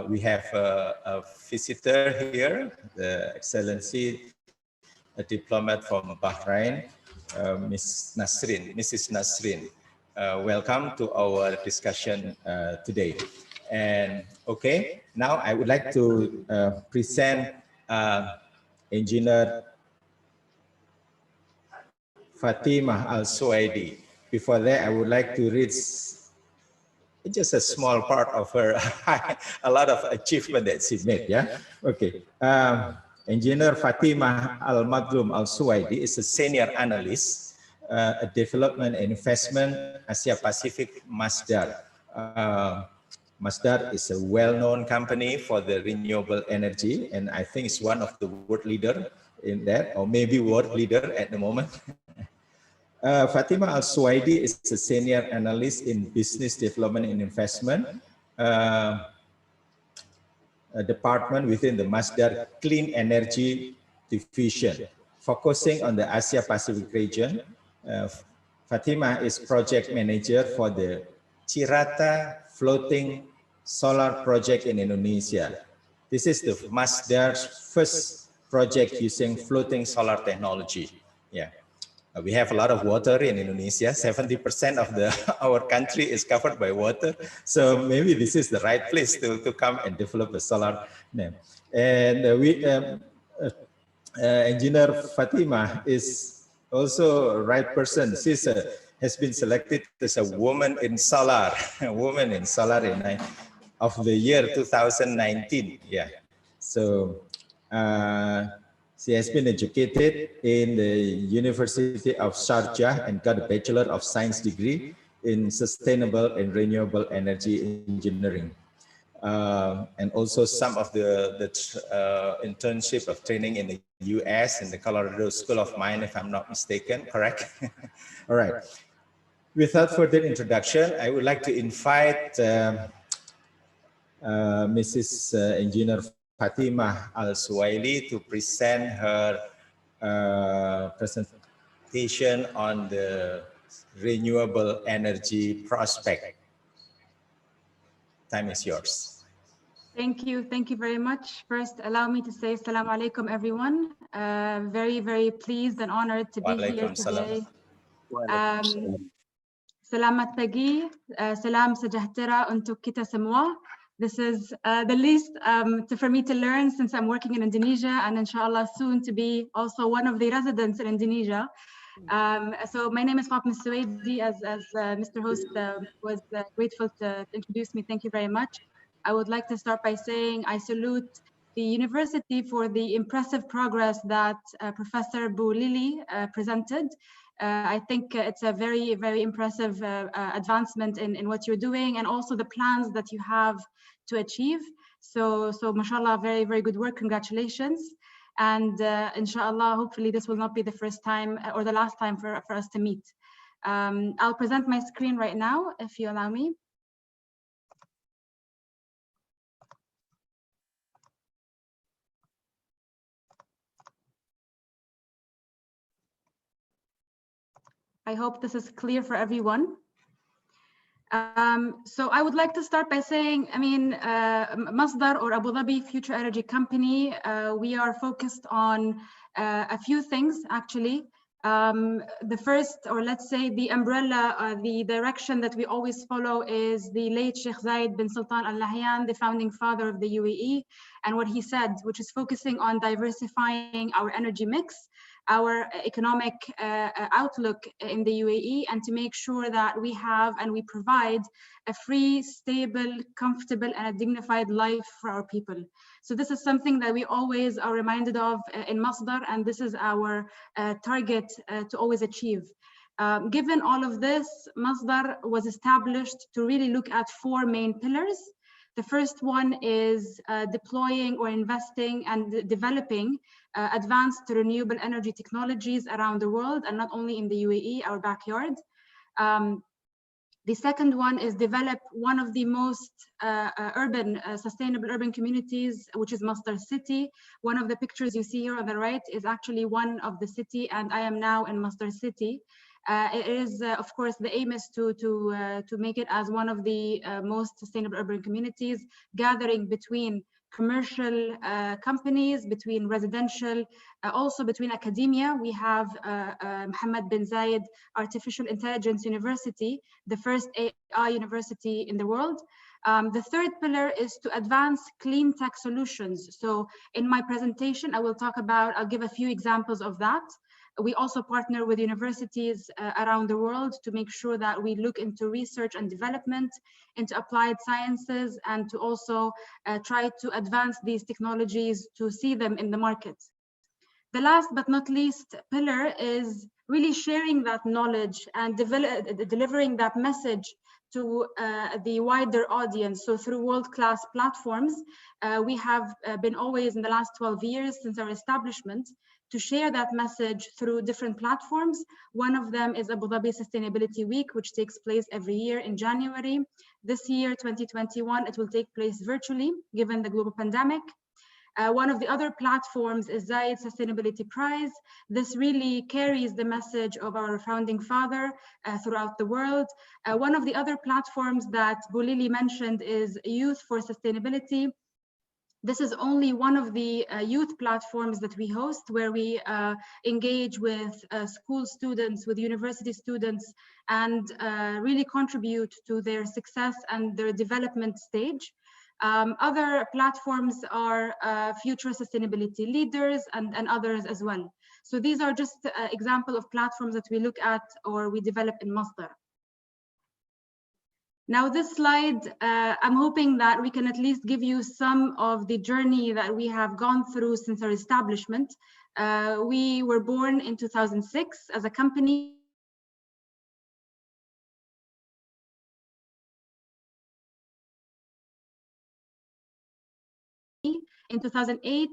We have a visitor here, the Excellency, a diplomat from Bahrain, Mrs. Nasrin. Welcome to our discussion today. And okay, now I would like to present Engineer Fatimah Al-Suwaidi. Before that, I would like to read just a small part of her, a lot of achievement that she made, yeah? Okay. Engineer Fatimah Al-Maghlum Al-Suwaidi is a senior analyst, a development and investment Asia Pacific Masdar. Masdar is a well-known company for the renewable energy, and I think it's one of the world leader in that, or maybe world leader at the moment. Fatimah Al-Suwaidi is a senior analyst in business development and investment department within the Masdar Clean Energy Division, focusing on the Asia Pacific region. Fatimah is project manager for the Cirata floating solar project in Indonesia. This is the Masdar's first project using floating solar technology. Yeah. We have a lot of water in Indonesia. 70% of our country is covered by water. So maybe this is the right place to come and develop a solar name. And Engineer Fatimah is also a right person. She has been selected as a woman in solar, woman in solar of the year 2019. Yeah. So she has been educated in the University of Sharjah and got a Bachelor of Science degree in Sustainable and Renewable Energy Engineering. And also some of the internship of training in the US in the Colorado School of Mine, if I'm not mistaken, correct? All right. Without further introduction, I would like to invite Mrs. Engineer Fatimah Al-Suwaidi to present her presentation on the renewable energy prospect. Time is yours. Thank you very much. First, allow me to say Assalamu alaikum, everyone. Very, very pleased and honored to be here today. Salamat pagi, salam sejahtera untuk kita semua. This is the least for me to learn since I'm working in Indonesia and inshallah soon to be also one of the residents in Indonesia. So my name is Fatimah Al-Suwaidi, as Mr. Host was grateful to introduce me. Thank you very much. I would like to start by saying I salute the university for the impressive progress that Professor Boulili presented. I think it's a very, very impressive advancement in what you're doing and also the plans that you have to achieve. So mashallah, very, very good work. Congratulations. And inshallah, hopefully this will not be the first time or the last time for us to meet. I'll present my screen right now, if you allow me. I hope this is clear for everyone. So I would like to start by saying, I mean, Masdar or Abu Dhabi Future Energy Company, we are focused on a few things actually. The first, or let's say the umbrella, the direction that we always follow is the late Sheikh Zayed bin Sultan Al Nahyan, the founding father of the UAE, and what he said, which is focusing on diversifying our energy mix, our economic outlook in the UAE, and to make sure that we have and we provide a free, stable, comfortable, and a dignified life for our people. So this is something that we always are reminded of in Masdar, and this is our target to always achieve. Given all of this, Masdar was established to really look at four main pillars. The first one is deploying or investing and developing advanced renewable energy technologies around the world, and not only in the UAE, our backyard. The second one is develop one of the most sustainable urban communities, which is Masdar City. One of the pictures you see here on the right is actually one of the city, and I am now in Masdar City. It is, of course, the aim is to make it as one of the most sustainable urban communities, gathering between commercial companies, between residential, also between academia. We have Mohammed bin Zayed Artificial Intelligence University, the first AI university in the world. The third pillar is to advance clean tech solutions. So in my presentation, I'll give a few examples of that. We also partner with universities around the world to make sure that we look into research and development, into applied sciences, and to also try to advance these technologies to see them in the market. The last but not least pillar is really sharing that knowledge and delivering that message to the wider audience. So through world-class platforms, we have been always in the last 12 years since our establishment to share that message through different platforms. One of them is Abu Dhabi Sustainability Week, which takes place every year in January. This year, 2021, it will take place virtually, given the global pandemic. One of the other platforms is Zayed Sustainability Prize. This really carries the message of our founding father throughout the world. One of the other platforms that Bulili mentioned is Youth for Sustainability. This is only one of the youth platforms that we host, where we engage with school students, with university students, and really contribute to their success and their development stage. Other platforms are Future Sustainability Leaders and others as well. So these are just examples of platforms that we look at or we develop in Masdar. Now this slide, I'm hoping that we can at least give you some of the journey that we have gone through since our establishment. We were born in 2006 as a company. In 2008,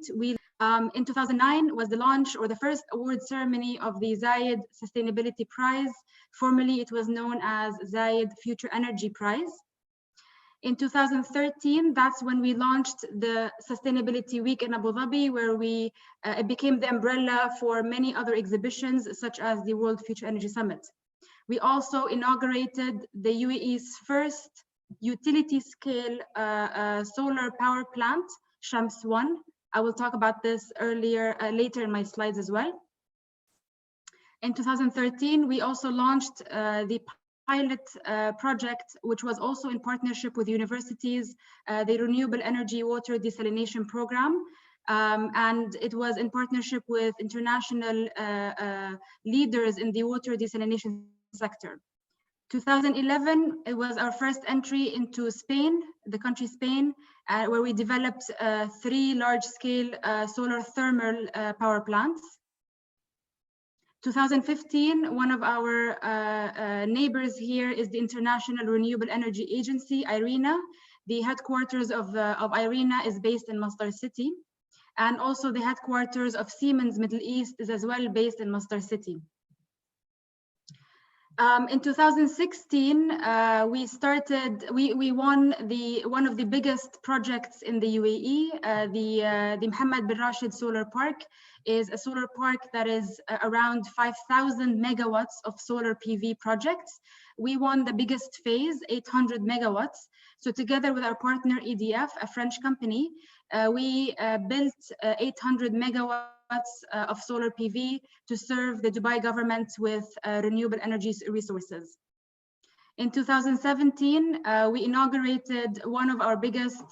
in 2009 was the launch or the first award ceremony of the Zayed Sustainability Prize. Formerly, it was known as Zayed Future Energy Prize. In 2013, that's when we launched the Sustainability Week in Abu Dhabi, where it became the umbrella for many other exhibitions, such as the World Future Energy Summit. We also inaugurated the UAE's first utility scale solar power plant, Shams 1. I will talk about this later in my slides as well. In 2013, we also launched the pilot project, which was also in partnership with universities, the Renewable Energy Water Desalination Program. And it was in partnership with international leaders in the water desalination sector. 2011, it was our first entry into Spain, the country Spain, where we developed 3 large-scale solar thermal power plants. 2015, one of our neighbors here is the International Renewable Energy Agency, IRENA. The headquarters of IRENA is based in Masdar City. And also the headquarters of Siemens Middle East is as well based in Masdar City. In 2016, we won one of the biggest projects in the UAE. The Mohammed bin Rashid Solar Park is a solar park that is around 5,000 megawatts of solar PV projects. We won the biggest phase, 800 megawatts. So together with our partner EDF, a French company, we built 800 megawatts of solar PV to serve the Dubai government with renewable energy resources. In 2017, we inaugurated one of our biggest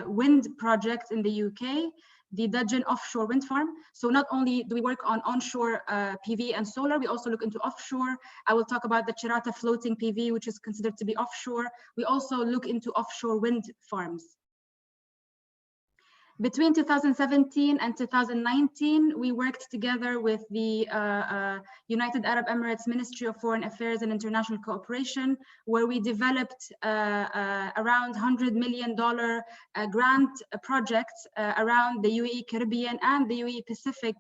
wind projects in the UK, the Dudgeon offshore wind farm. So not only do we work on onshore PV and solar, we also look into offshore. I will talk about the Chirata floating PV, which is considered to be offshore. We also look into offshore wind farms. Between 2017 and 2019, we worked together with the United Arab Emirates Ministry of Foreign Affairs and International Cooperation, where we developed around $100 million grant projects around the UAE Caribbean and the UAE Pacific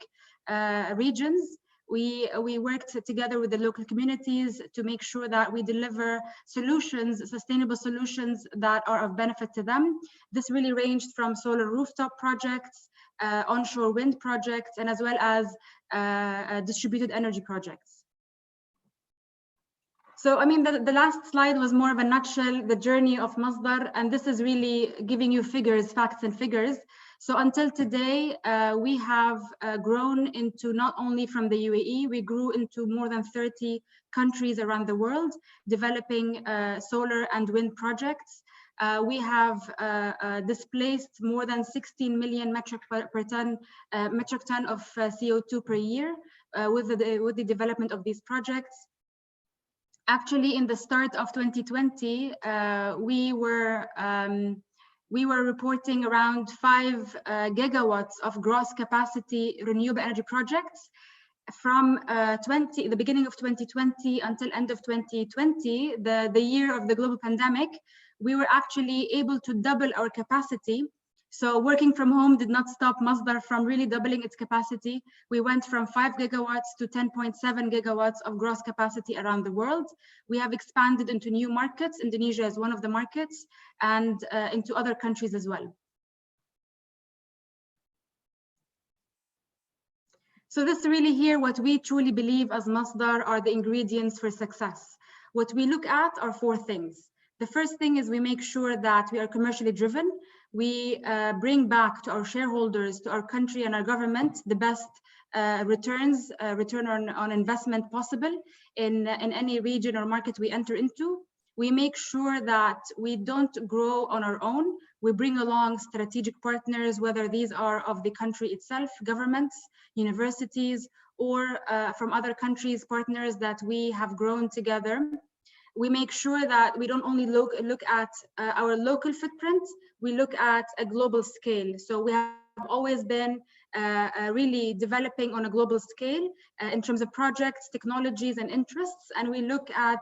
regions. We worked together with the local communities to make sure that we deliver solutions, sustainable solutions that are of benefit to them. This really ranged from solar rooftop projects onshore wind projects, and as well as distributed energy projects. So, I mean, the last slide was more of a nutshell, the journey of Masdar, and this is really giving you figures, facts and figures. So until today, we have grown into not only from the UAE, we grew into more than 30 countries around the world, developing solar and wind projects. We have displaced more than 16 million metric ton of CO2 per year with the development of these projects. Actually, in the start of 2020, we were reporting around 5 gigawatts of gross capacity renewable energy projects. From the beginning of 2020 until end of 2020, the year of the global pandemic, we were actually able to double our capacity. So working from home did not stop Masdar from really doubling its capacity. We went from 5 gigawatts to 10.7 gigawatts of gross capacity around the world. We have expanded into new markets. Indonesia is one of the markets, and into other countries as well. So this really here, what we truly believe as Masdar are the ingredients for success. What we look at are 4 things. The first thing is we make sure that we are commercially driven. We bring back to our shareholders, to our country and our government, the best return on investment possible in any region or market we enter into. We make sure that we don't grow on our own. We bring along strategic partners, whether these are of the country itself, governments, universities, or from other countries, partners that we have grown together. We make sure that we don't only look at our local footprint, we look at a global scale. So we have always been really developing on a global scale in terms of projects, technologies, and interests, and we look at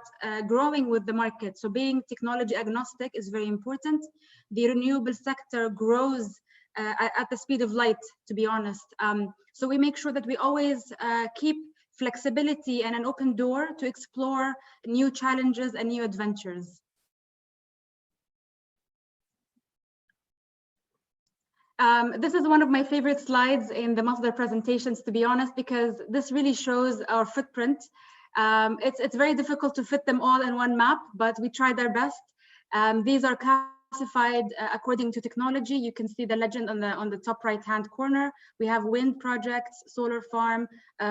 growing with the market. So being technology agnostic is very important. The renewable sector grows at the speed of light, to be honest. So we make sure that we always keep flexibility and an open door to explore new challenges and new adventures. This is one of my favorite slides in the Masdar presentations, to be honest, because this really shows our footprint. It's very difficult to fit them all in one map, but we tried our best. These are classified according to technology. You can see the legend on the top right-hand corner. We have wind projects, solar farm.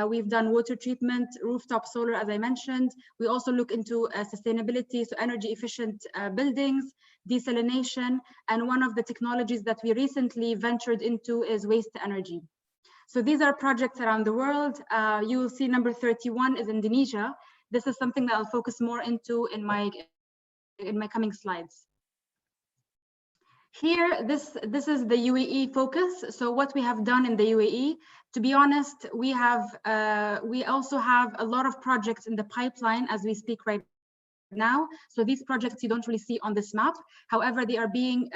We've done water treatment, rooftop solar, as I mentioned. We also look into sustainability, so energy efficient buildings, desalination, and one of the technologies that we recently ventured into is waste to energy. So these are projects around the world. You will see number 31 is Indonesia. This is something that I'll focus more into in my coming slides. Here, this is the UAE focus. So what we have done in the UAE, to be honest, we also have a lot of projects in the pipeline as we speak right now. So these projects you don't really see on this map. However, they are being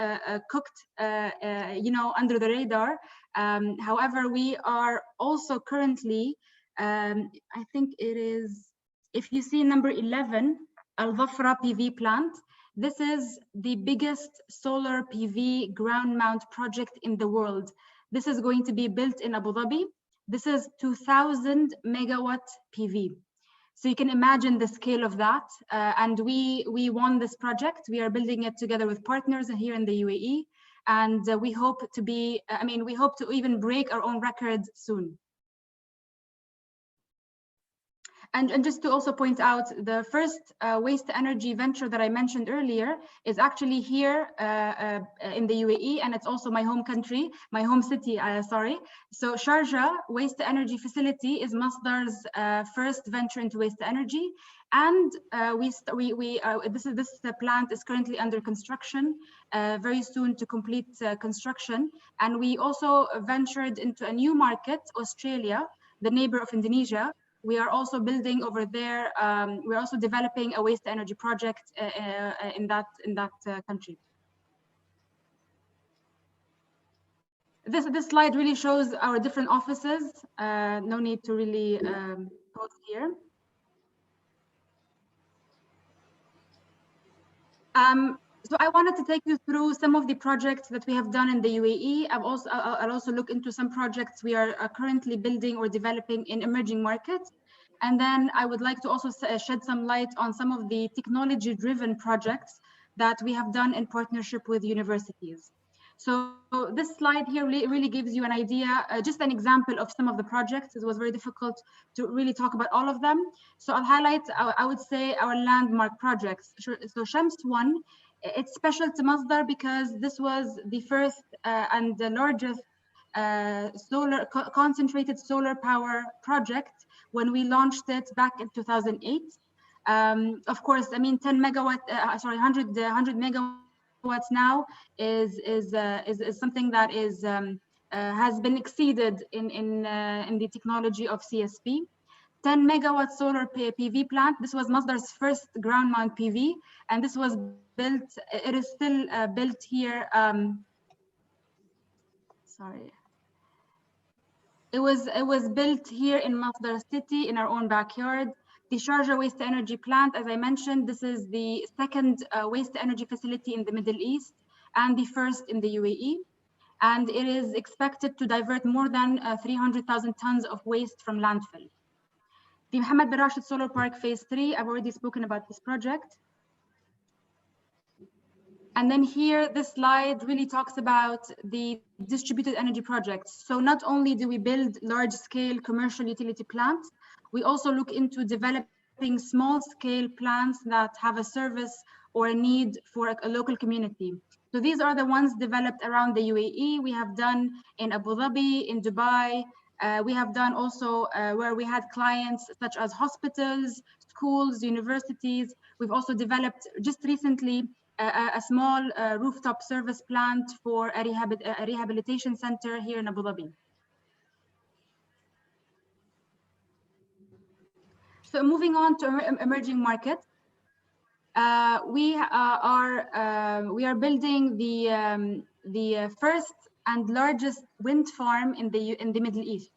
cooked, under the radar. However, we are also currently, I think it is, if you see number 11, Alvaro Pv Plant. This is the biggest solar PV ground mount project in the world. This is going to be built in Abu Dhabi. This is 2,000 megawatt PV. So you can imagine the scale of that. And we won this project. We are building it together with partners here in the UAE. And we hope to we hope to even break our own records soon. And just to also point out, the first waste to energy venture that I mentioned earlier is actually here in the UAE, and it's also my home country, my home city, sorry. So Sharjah waste to energy facility is Masdar's first venture into waste to energy. And this plant is currently under construction, very soon to complete construction. And we also ventured into a new market, Australia, the neighbor of Indonesia. We are also building over there. We're also developing a waste energy project in that country. This slide really shows our different offices. No need to really pause here. So I wanted to take you through some of the projects that we have done in the UAE. I'll also look into some projects we are currently building or developing in emerging markets. And then I would like to also shed some light on some of the technology-driven projects that we have done in partnership with universities. So this slide here really gives you an idea, just an example of some of the projects. It was very difficult to really talk about all of them. So I'll highlight, I would say, our landmark projects. So Shams 1, it's special to Masdar because this was the first and the largest concentrated solar power project when we launched it back in 2008. Of course, I mean 10 megawatt, 100 megawatts now is something that is has been exceeded in the technology of CSP. 10 megawatt solar PV plant. This was Masdar's first ground mount PV, and this was built. It is still built here. Sorry. It was built here in Masdar city in our own backyard. The Sharjah waste energy plant, as I mentioned, this is the second waste energy facility in the Middle East and the first in the UAE. And it is expected to divert more than 300,000 tons of waste from landfill. The Mohammed bin Rashid Solar Park Phase 3, I've already spoken about this project. And then here, this slide really talks about the distributed energy projects. So not only do we build large-scale commercial utility plants, we also look into developing small-scale plants that have a service or a need for a local community. So these are the ones developed around the UAE. We have done in Abu Dhabi, in Dubai. We have done also where we had clients such as hospitals, schools, universities. We've also developed just recently a small rooftop service plant for a rehabilitation center here in Abu Dhabi. So moving on to emerging markets, we are building the first and largest wind farm in the Middle East.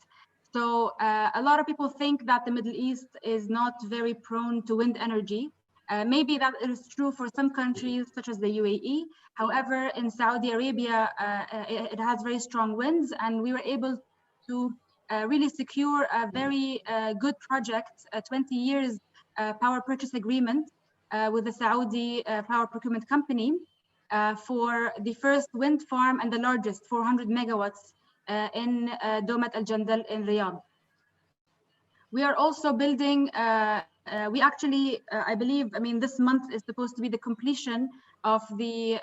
So a lot of people think that the Middle East is not very prone to wind energy. Maybe that is true for some countries such as the UAE. However, in Saudi Arabia, it has very strong winds, and we were able to really secure a very good project, a 20 years power purchase agreement with the Saudi power procurement company for the first wind farm and the largest, 400 megawatts in Domat Al Jandal in Riyadh. We are also building, we actually, I believe, I mean, this month is supposed to be the completion of the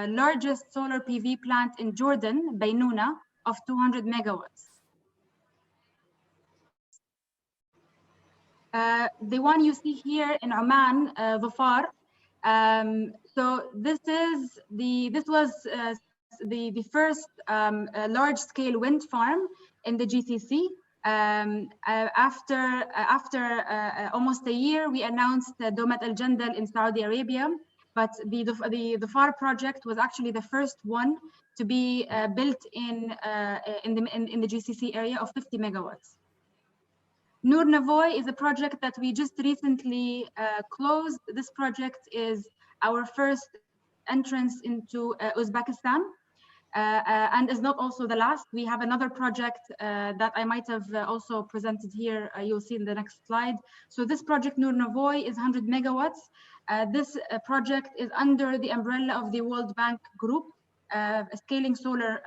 largest solar PV plant in Jordan, Baynuna, of 200 megawatts. The one you see here in Oman, Dhafar. So this was the first large-scale wind farm in the GCC. After almost a year, we announced Domat Al Jandal in Saudi Arabia, but the Dhafar project was actually the first one to be built in the GCC area of 50 megawatts. Nur Navoy is a project that we just recently closed. This project is our first entrance into Uzbekistan. And is not also the last. We have another project that I might have also presented here. You'll see in the next slide. So this project, Nur Navoy, is 100 megawatts. This project is under the umbrella of the World Bank Group, a scaling solar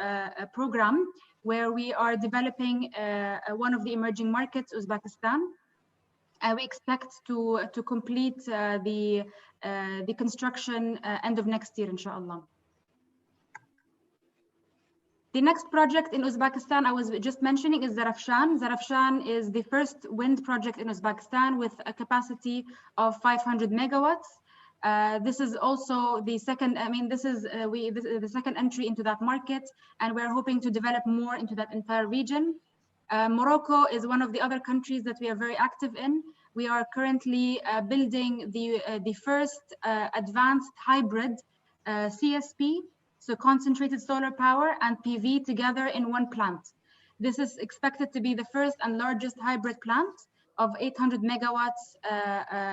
program, where we are developing one of the emerging markets, Uzbekistan. We expect to complete the construction end of next year, inshallah. The next project in Uzbekistan I was just mentioning is Zarafshan. Zarafshan is the first wind project in Uzbekistan with a capacity of 500 megawatts. This is also the second, I mean, this is the second entry into that market, and we're hoping to develop more into that entire region. Morocco is one of the other countries that we are very active in. We are currently building the first advanced hybrid CSP, so concentrated solar power and PV together in one plant. This is expected to be the first and largest hybrid plant of 800 megawatts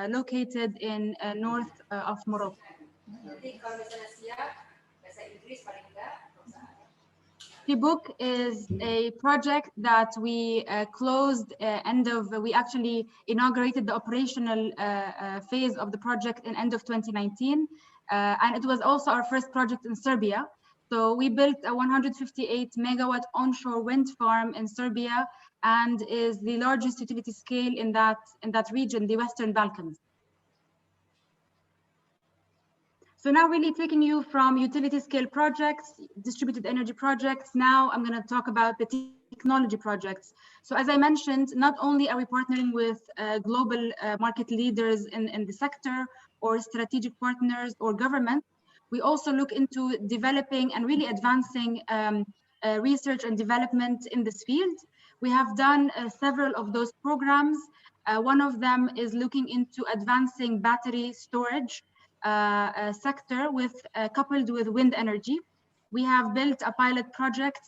located in north of Morocco. Book is a project that we closed we actually inaugurated the operational phase of the project in end of 2019. And it was also our first project in Serbia. So we built a 158 megawatt onshore wind farm in Serbia and is the largest utility scale in that region, the Western Balkans. So now really taking you from utility scale projects, distributed energy projects, now I'm going to talk about the technology projects. So as I mentioned, not only are we partnering with global market leaders in the sector or strategic partners or government, we also look into developing and really advancing research and development in this field. We have done several of those programs. One of them is looking into advancing battery storage sector coupled with wind energy. We have built a pilot project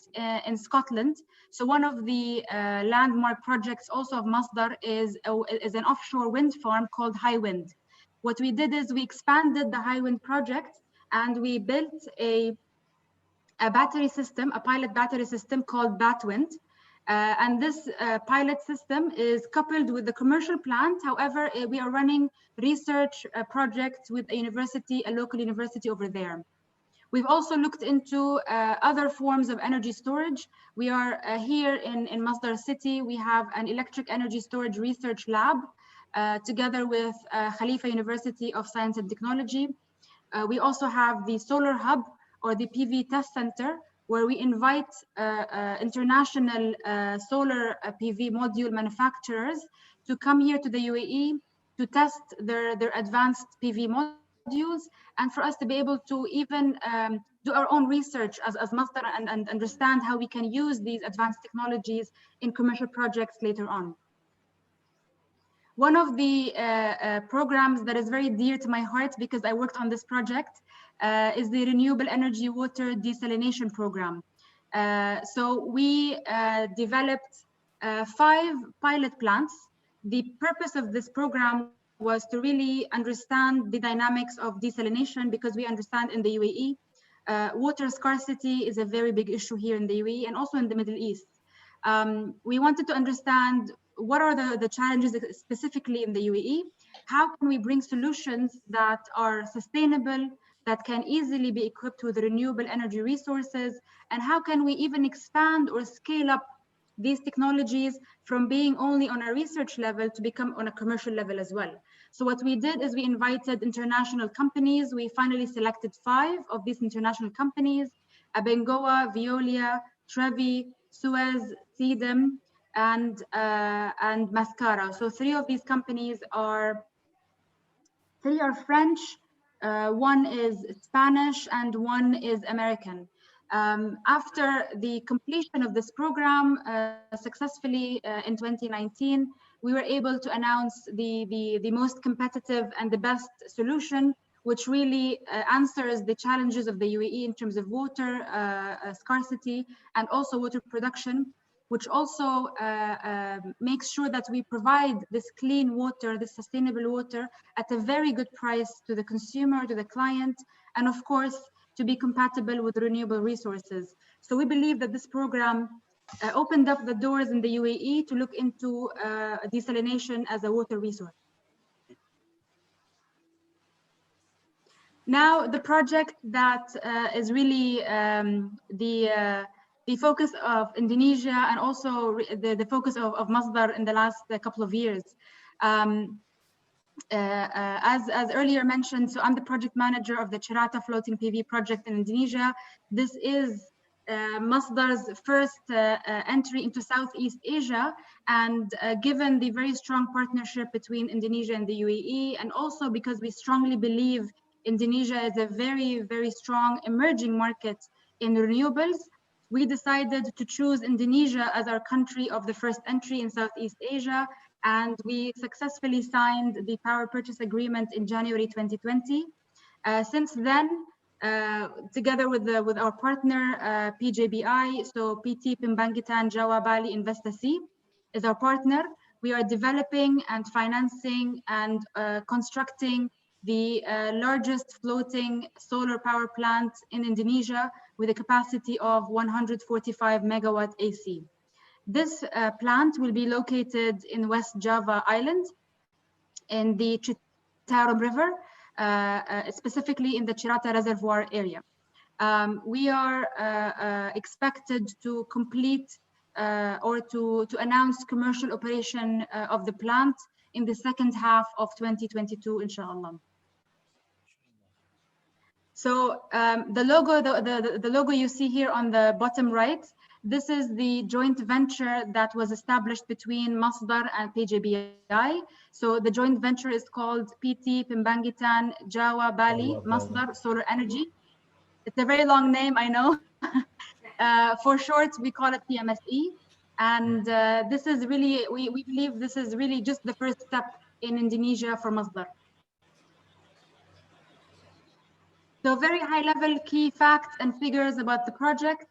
in Scotland. So one of the landmark projects also of Masdar is an offshore wind farm called High Wind. What we did is we expanded the High Wind project and we built a battery system, a pilot battery system called Batwind. And this pilot system is coupled with the commercial plant. However, we are running research projects with a university, a local university over there. We've also looked into other forms of energy storage. We are here in Masdar City. We have an electric energy storage research lab together with Khalifa University of Science and Technology. We also have the Solar Hub or the PV Test Center, where we invite international solar PV module manufacturers to come here to the UAE to test their advanced PV modules, and for us to be able to even do our own research as Masdar and understand how we can use these advanced technologies in commercial projects later on. One of the programs that is very dear to my heart because I worked on this project is the Renewable Energy Water Desalination Program. So we developed 5 pilot plants. The purpose of this program was to really understand the dynamics of desalination, because we understand in the UAE, water scarcity is a very big issue here in the UAE and also in the Middle East. We wanted to understand what are the challenges specifically in the UAE, how can we bring solutions that are sustainable, that can easily be equipped with renewable energy resources, and how can we even expand or scale up these technologies from being only on a research level to become on a commercial level as well. So what we did is we invited international companies. We finally selected 5 of these international companies: Abengoa, Veolia, Trevi, Suez, Sedem, and Mascara. So 3 of these companies are French, one is Spanish, and one is American. After the completion of this program successfully in 2019, we were able to announce the most competitive and the best solution, which really answers the challenges of the UAE in terms of water scarcity and also water production, which also makes sure that we provide this clean water, this sustainable water at a very good price to the consumer, to the client, and of course, to be compatible with renewable resources. So we believe that this program opened up the doors in the UAE to look into desalination as a water resource. Now, the project that is really the focus of Indonesia and also the focus of Masdar in the last couple of years. As earlier mentioned, so I'm the project manager of the Cirata floating PV project in Indonesia. This is Masdar's first entry into Southeast Asia, and given the very strong partnership between Indonesia and the UAE, and also because we strongly believe Indonesia is a very, very strong emerging market in renewables, we decided to choose Indonesia as our country of the first entry in Southeast Asia, and we successfully signed the power purchase agreement in January 2020. Since then, together with our partner PJBI, so PT Pembangkitan Jawa Bali Investasi is our partner. We are developing and financing and constructing the largest floating solar power plant in Indonesia with a capacity of 145 megawatt AC. This plant will be located in West Java Island in the Citarum River, specifically in the Cirata Reservoir area. We are expected to complete or to announce commercial operation of the plant in the second half of 2022, inshallah. So the logo you see here on the bottom right, this is the joint venture that was established between Masdar and PJBI. So the joint venture is called PT Pembangunan Jawa Bali Masdar Solar Energy. It's a very long name, I know. For short, we call it PMSE. And this is really, we believe this is really just the first step in Indonesia for Masdar. So very high level key facts and figures about the project.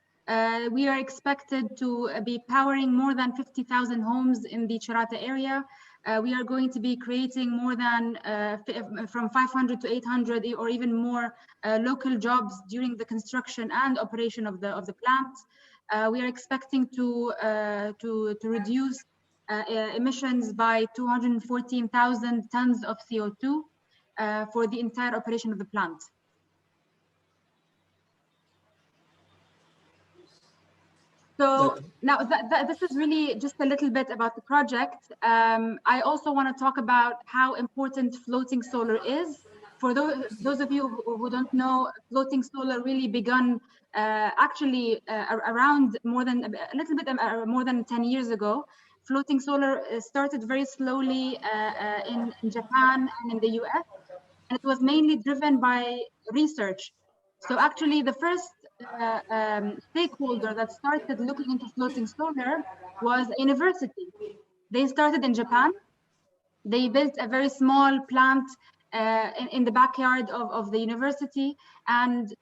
We are expected to be powering more than 50,000 homes in the Cirata area. We are going to be creating more than from 500 to 800 or even more local jobs during the construction and operation of the plant. We are expecting to reduce emissions by 214,000 tons of CO2 for the entire operation of the plant. So now this is really just a little bit about the project. I also want to talk about how important floating solar is. For those of you who don't know, floating solar really begun actually around more than a little bit more than 10 years ago. Floating solar started very slowly in Japan and in the US, and it was mainly driven by research. So actually the first stakeholder that started looking into floating solar was a university. They started in Japan. They built a very small plant in the backyard of the university, and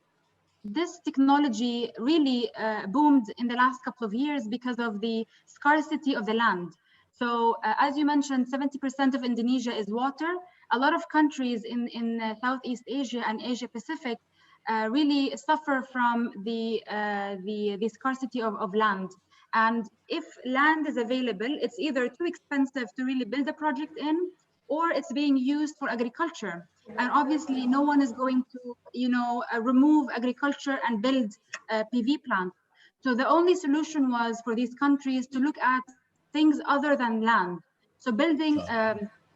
this technology really boomed in the last couple of years because of the scarcity of the land. So as you mentioned, 70% of Indonesia is water. A lot of countries in Southeast Asia and Asia Pacific really suffer from the scarcity of land. And if land is available, it's either too expensive to really build a project in, or it's being used for agriculture. And obviously no one is going to, remove agriculture and build a PV plant. So the only solution was for these countries to look at things other than land. So building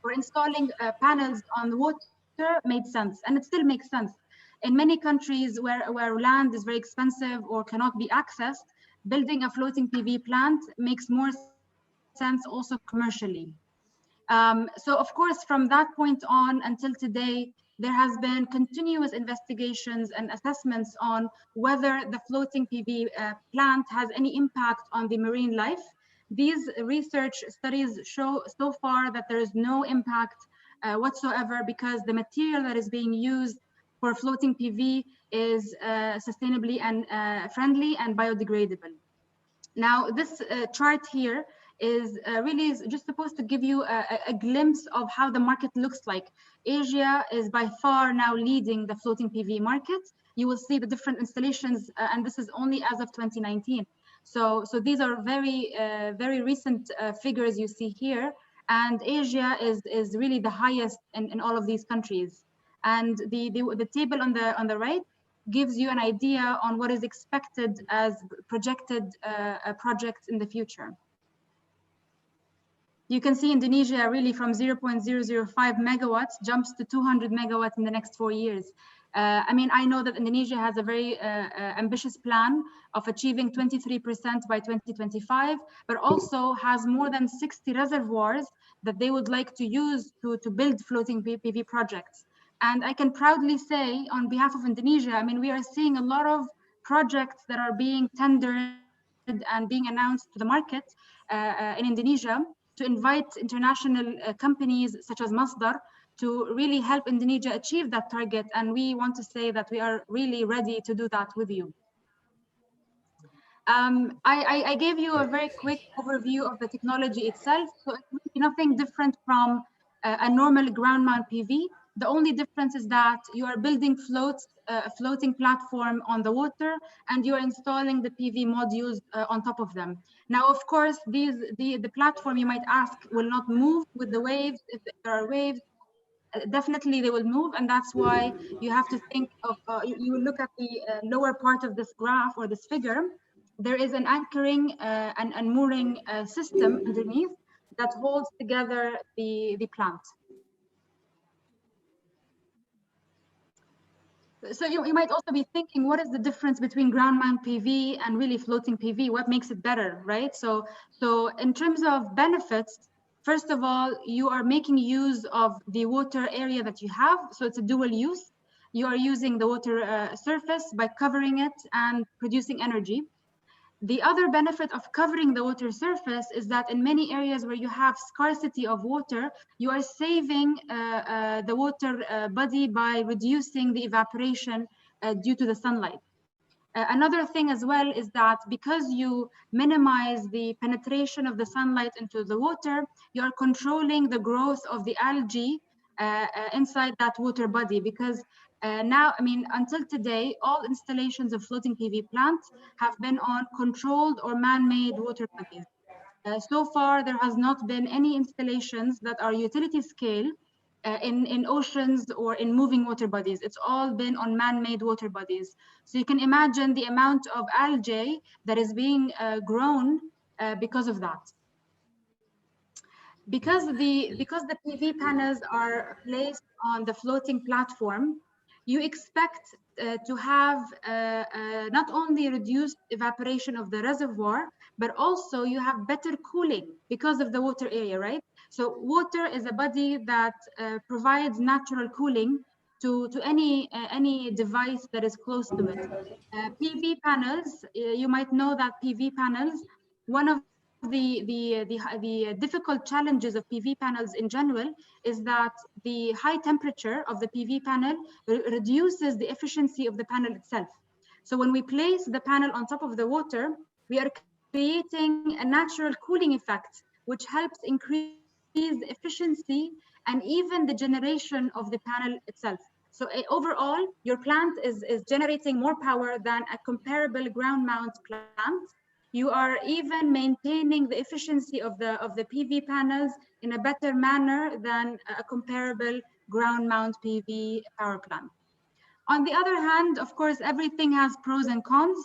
or installing panels on the water made sense, and it still makes sense. In many countries where land is very expensive or cannot be accessed, building a floating PV plant makes more sense also commercially. So of course, from that point on until today, there has been continuous investigations and assessments on whether the floating PV plant has any impact on the marine life. These research studies show so far that there is no impact whatsoever, because the material that is being used for floating PV is sustainably and friendly and biodegradable. Now, this chart here is really just supposed to give you a glimpse of how the market looks like. Asia is by far now leading the floating PV market. You will see the different installations, and this is only as of 2019. So these are very recent figures you see here, and Asia is really the highest in all of these countries. And the table on the right gives you an idea on what is expected as projected projects in the future. You can see Indonesia really from 0.005 megawatts jumps to 200 megawatts in the next 4 years. I mean, I know that Indonesia has a very ambitious plan of achieving 23% by 2025, but also has more than 60 reservoirs that they would like to use to build floating PV projects. And I can proudly say on behalf of Indonesia, I mean, we are seeing a lot of projects that are being tendered and being announced to the market in Indonesia to invite international companies such as Masdar to really help Indonesia achieve that target. And we want to say that we are really ready to do that with you. I gave you a very quick overview of the technology itself. So it's really nothing different from a normal ground mount PV. The only difference is that you are building a floating platform on the water, and you are installing the PV modules on top of them. Now, of course, the platform, you might ask, will not move with the waves. If there are waves, definitely they will move, and that's why you have to think of, you look at the lower part of this graph or this figure. There is an anchoring and mooring system underneath that holds together the plant. So you might also be thinking, what is the difference between ground mount PV and really floating PV? What makes it better, right? So in terms of benefits, first of all, you are making use of the water area that you have. So it's a dual use. You are using the water surface by covering it and producing energy. The other benefit of covering the water surface is that in many areas where you have scarcity of water, you are saving the water body by reducing the evaporation due to the sunlight. Another thing as well is that because you minimize the penetration of the sunlight into the water, you're controlling the growth of the algae inside that water body, because now, I mean, until today, all installations of floating PV plants have been on controlled or man-made water bodies. So far, there has not been any installations that are utility scale in oceans or in moving water bodies. It's all been on man-made water bodies. So you can imagine the amount of algae that is being grown because of that. Because the PV panels are placed on the floating platform, you expect to have not only reduced evaporation of the reservoir, but also you have better cooling because of the water area, right? So water is a body that provides natural cooling to any device that is close to it. PV panels, you might know that PV panels, one of the difficult challenges of PV panels in general is that the high temperature of the PV panel reduces the efficiency of the panel itself. So when we place the panel on top of the water, we are creating a natural cooling effect, which helps increase the efficiency and even the generation of the panel itself. So overall, your plant is generating more power than a comparable ground mount plant. You are even maintaining the efficiency of the PV panels in a better manner than a comparable ground mount PV power plant. On the other hand, of course, everything has pros and cons.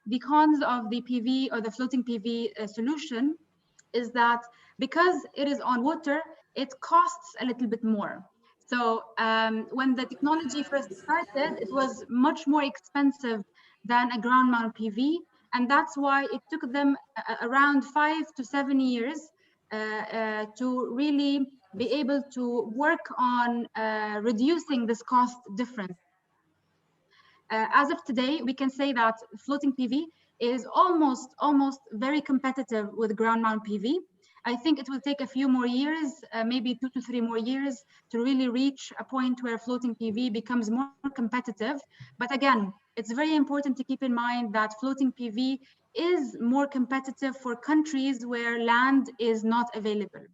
The cons of the PV or the floating PV solution is that because it is on water, it costs a little bit more. So when the technology first started, it was much more expensive than a ground mount PV. And that's why it took them around 5 to 7 years to really be able to work on reducing this cost difference. As of today, we can say that floating PV is almost very competitive with ground mount PV. I think it will take a few more years, maybe 2 to 3 more years, to really reach a point where floating PV becomes more competitive. But again, it's very important to keep in mind that floating PV is more competitive for countries where land is not available.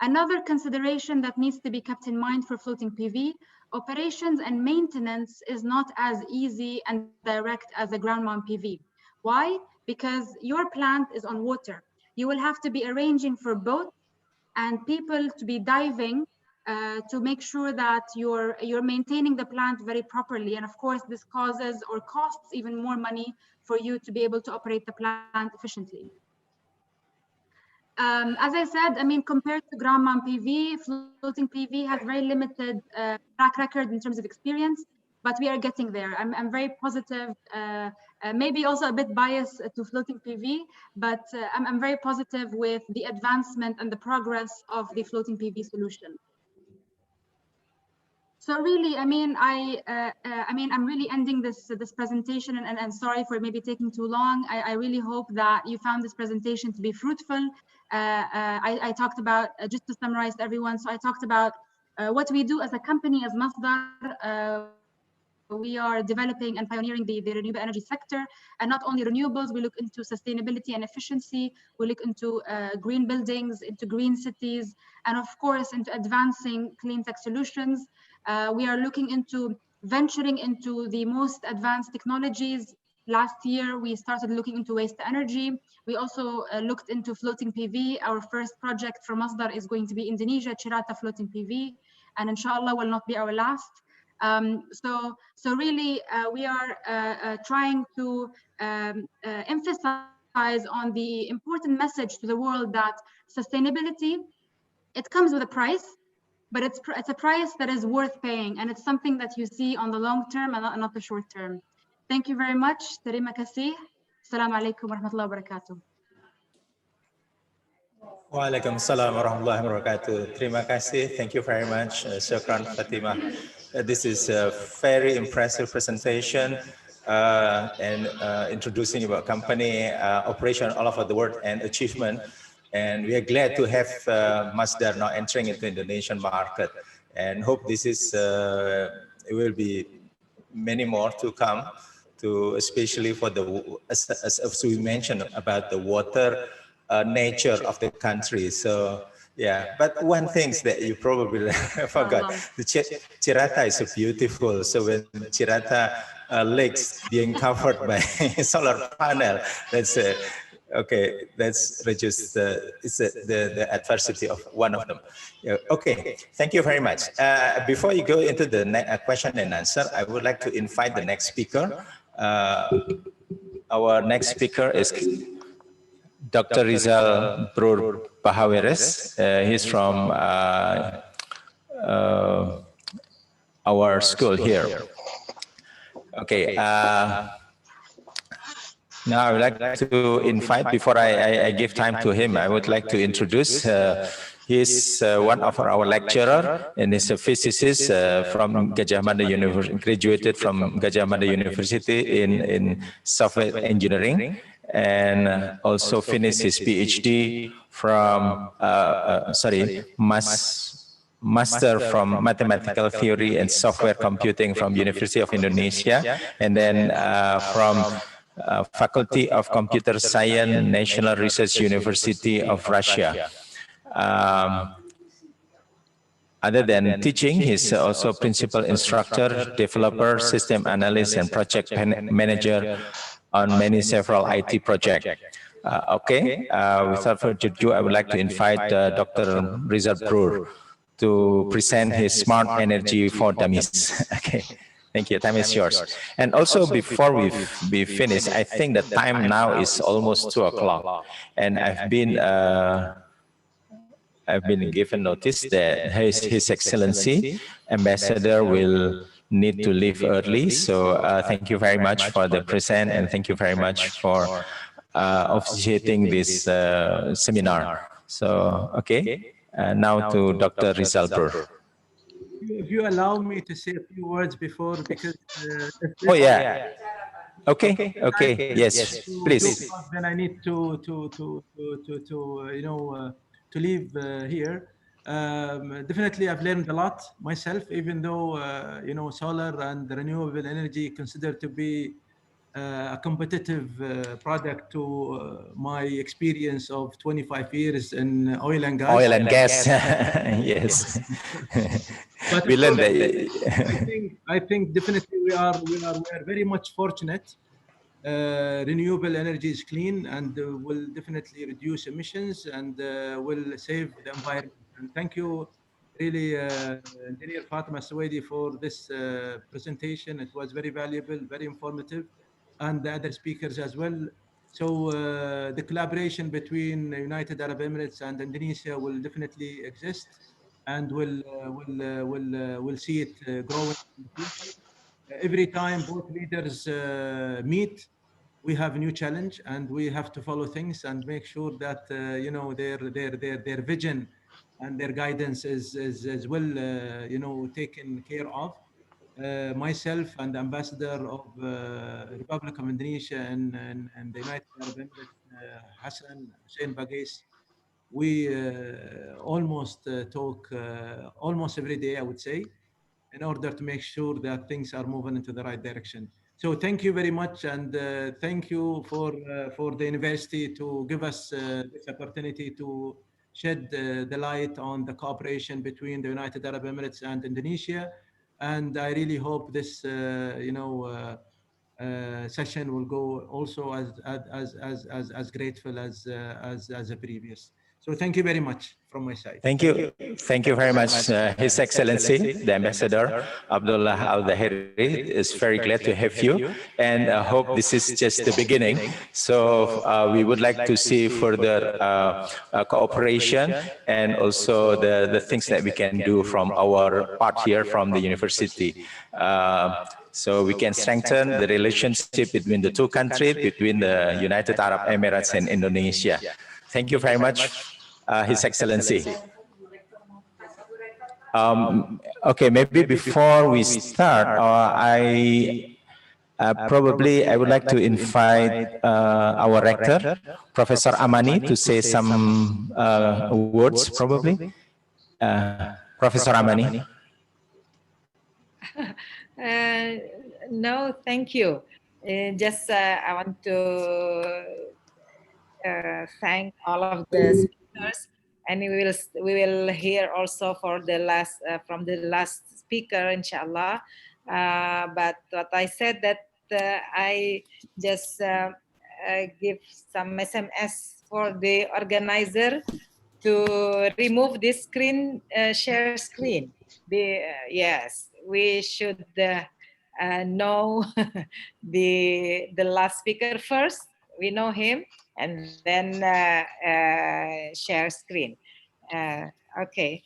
Another consideration that needs to be kept in mind for floating PV, operations and maintenance is not as easy and direct as a ground mount PV. Why? Because your plant is on water. You will have to be arranging for boats and people to be diving to make sure that you're maintaining the plant very properly. And of course, this causes or costs even more money for you to be able to operate the plant efficiently. As I said, I mean, compared to ground mount PV, floating PV has very limited track record in terms of experience, but we are getting there. I'm very positive, maybe also a bit biased to floating PV, but I'm very positive with the advancement and the progress of the floating PV solution. So really, I mean, I'm really ending this presentation, and sorry for maybe taking too long. I really hope that you found this presentation to be fruitful. I talked about, just to summarize everyone, so I talked about what we do as a company, as Masdar. We are developing and pioneering the renewable energy sector, and not only renewables, we look into sustainability and efficiency, we look into green buildings, into green cities, and of course into advancing clean tech solutions. We are looking into venturing into the most advanced technologies. Last year, we started looking into waste energy. We also looked into floating PV. Our first project from Masdar is going to be Indonesia, Cirata floating PV, and inshallah will not be our last. So really, we are trying to emphasize on the important message to the world that sustainability, it comes with a price, but it's a price that is worth paying, and it's something that you see on the long term and not the short term. Thank you very much. Terima kasih. Assalamu alaikum warahmatullahi wabarakatuh. Waalaikumsalam warahmatullahi wabarakatuh. Terima kasih. Thank you very much, Syukran Fatimah. This is a very impressive presentation and introducing about company operation all over the world and achievement. And we are glad to have Masdar now entering into Indonesian market, and hope this is it will be many more to come, to especially for the as we mentioned about the water nature of the country. So yeah, but one thing that you probably forgot, the Cirata is so beautiful. So when Cirata lakes being covered by solar panel, that's okay, that's reduce the adversity of one of them. Okay, thank you very much. Before you go into the question and answer, I would like to invite the next speaker. Our next speaker is Dr. Rizal Brur Bahaweres. He's from our school here. Okay. Now I would like to invite, before I give time to him, I would like to introduce, he's one of our lecturer, and he's a physicist from Gajah Mada University, graduated from Gajah Mada University in software engineering, and also finished his PhD from, Master from Mathematical Theory and Software Computing from University of Indonesia, and then from Faculty of Computer Science, National Research University of Russia. Other than teaching, he's also principal instructor, developer, system analyst, and project manager on several IT projects. Okay, without further ado, I would like to invite Dr. Rizal Brur to present his smart energy for dummies. Okay. Thank you. Time is yours. And also, before we finish, I think the time now is almost 2 o'clock, and I've been given notice that His Excellency Ambassador will need to leave early. So thank you very much for the present, and thank you very much for officiating this seminar. So okay, now to Dr. Rizal Brur. If you allow me to say a few words before, because oh yeah, okay, yes, please. Then I need to you know to leave here. Definitely, I've learned a lot myself, even though you know, solar and renewable energy considered to be a competitive product to my experience of 25 years in oil and gas. Oil and gas, yes. But we learned that. I think definitely we are very much fortunate. Renewable energy is clean and will definitely reduce emissions and will save the environment. And thank you, really, Engineer Fatima Suwaidi, for this presentation. It was very valuable, very informative, and the other speakers as well. So the collaboration between the United Arab Emirates and Indonesia will definitely exist, and we'll see it growing in the future. Every time both leaders meet, we have a new challenge, and we have to follow things and make sure that you know, their vision and their guidance is well you know, taken care of. Myself and the Ambassador of Republic of Indonesia and the United Arab Emirates, Hassan Hussein Bagais, we almost talk almost every day, I would say, in order to make sure that things are moving into the right direction. So thank you very much, and thank you for the university to give us this opportunity to shed the light on the cooperation between the United Arab Emirates and Indonesia. And I really hope this session will go also as grateful as the previous. So thank you very much from my side. Thank you. Thank you very much, His Excellency, the Ambassador Abdullah Al-Dahiri. Is very glad to have you, and I hope this is just the beginning. So we would like to see further cooperation and also the things that we can do from our part here from the university. So we can strengthen the relationship between the two countries, between the United Arab Emirates and Indonesia. Thank you very much, His Excellency. Okay, maybe before we start, I would like to invite our rector, Professor Amani, to say some words, probably. Professor Amani. No, thank you. I want to thank all of the speakers, and we will hear also for the last from the last speaker, inshallah. But what I said that I just give some SMS for the organizer to remove this screen, share screen. Yes, we should know the last speaker first. We know him, and then share screen. Okay.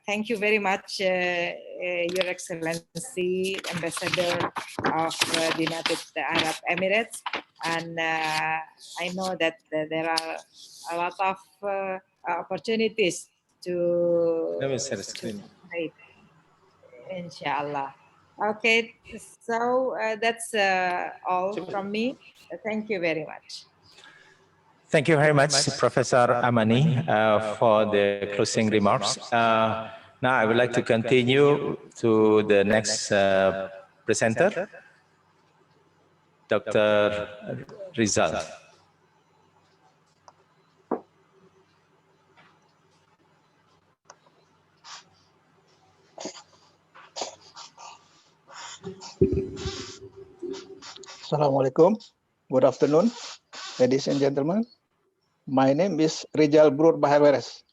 Thank you very much, Your Excellency, Ambassador of the United Arab Emirates. And I know that there are a lot of opportunities to inshallah. Okay, so that's all from me. Thank you very much. Thank you very much, Professor Amani, for the closing remarks. Now I would like to continue to the next presenter, Dr. Rizal. Assalamualaikum. Good afternoon, ladies and gentlemen. My name is Rizal Brur Bahaweres.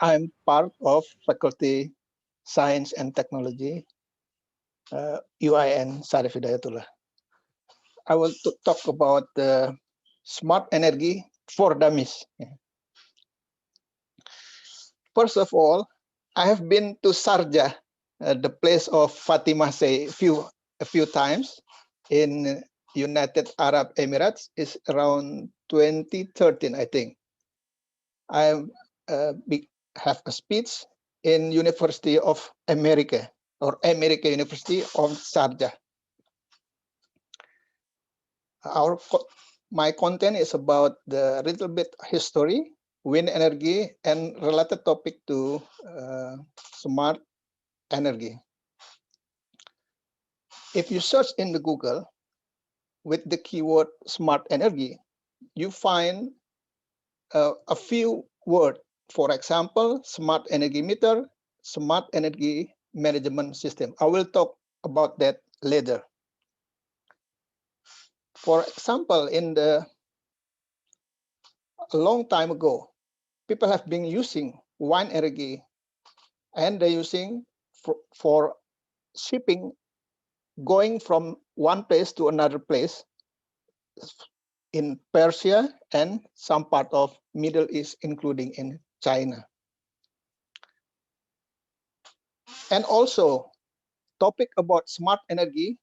I'm part of Faculty Science and Technology, UIN Syarif Hidayatullah. I want to talk about the smart energy for dummies. First of all, I have been to Sharjah, the place of Fatima say a few times in United Arab Emirates. Is around 2013, I think. I have a speech in University of America or America University of Sharjah. My content is about the little bit history, wind energy, and related topic to smart energy. If you search in the Google with the keyword smart energy, you find a few words. For example, smart energy meter, smart energy management system. I will talk about that later. For example, a long time ago, people have been using wind energy, and they're using for shipping, going from one place to another place in Persia and some part of Middle East, including in China. And also, topic about smart energy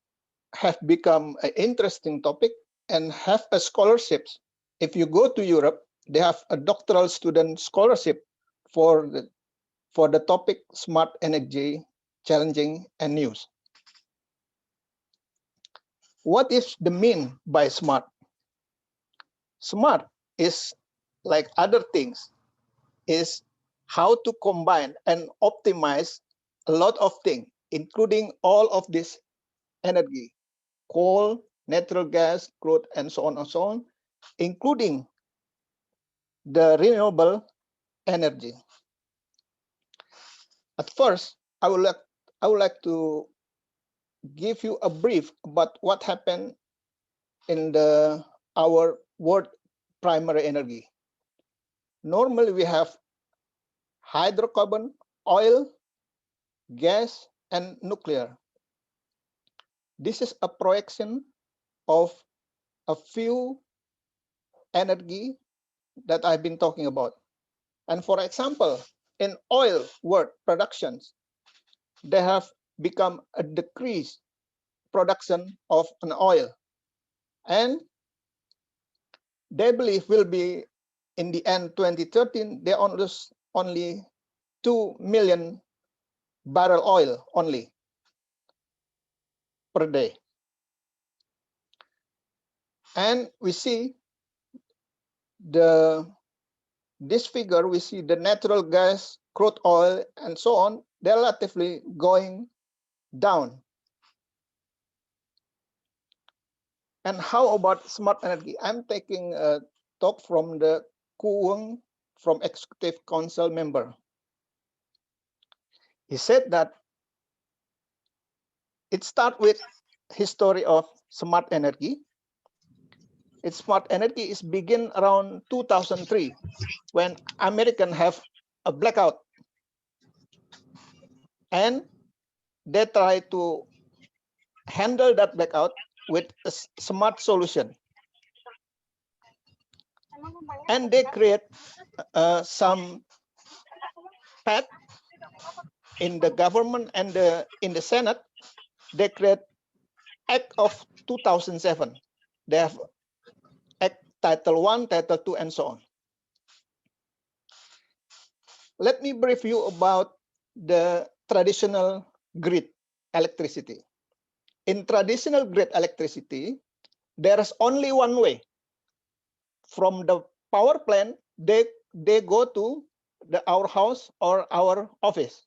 have become an interesting topic and have a scholarships. If you go to Europe, they have a doctoral student scholarship for the topic smart energy, challenging and news. What is the mean by smart? Smart is like other things, is how to combine and optimize a lot of things, including all of this energy, coal, natural gas, crude, and so on and so on, including the renewable energy. At first, I would I would like to give you a brief about what happened in our world primary energy. Normally we have hydrocarbon, oil, gas, and nuclear. This is a projection of a few energy that I've been talking about. And for example, in oil world productions, they have become a decreased production of an oil. And they believe will be in the end 2013, they only 2 million barrel oil only per day. And we see this figure, we see the natural gas, crude oil, and so on, they're relatively going down. And how about smart energy? I'm taking a talk from the Kuweng, from Executive Council member. He said that it starts with history of smart energy. Its smart energy is begin around 2003 when Americans have a blackout, and they try to handle that blackout with a smart solution, and they create some pact in the government and in the Senate. They create Act of 2007. They have Act Title 1, Title 2, and so on. Let me brief you about the traditional grid electricity. In traditional grid electricity, there is only one way. From the power plant, they go to our house or our office.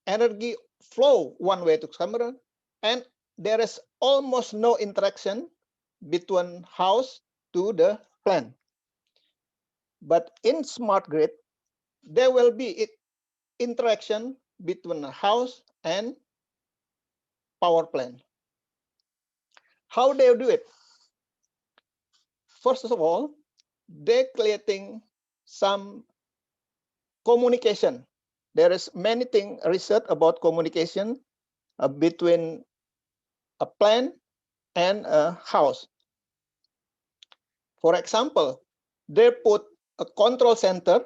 Energy flow one way to camera, and there is almost no interaction between house to the plant. But in smart grid, there will be interaction between the house and power plant. How they do it? First of all, they're creating some communication. There is many things research about communication between a plant and a house. For example, they put a control center,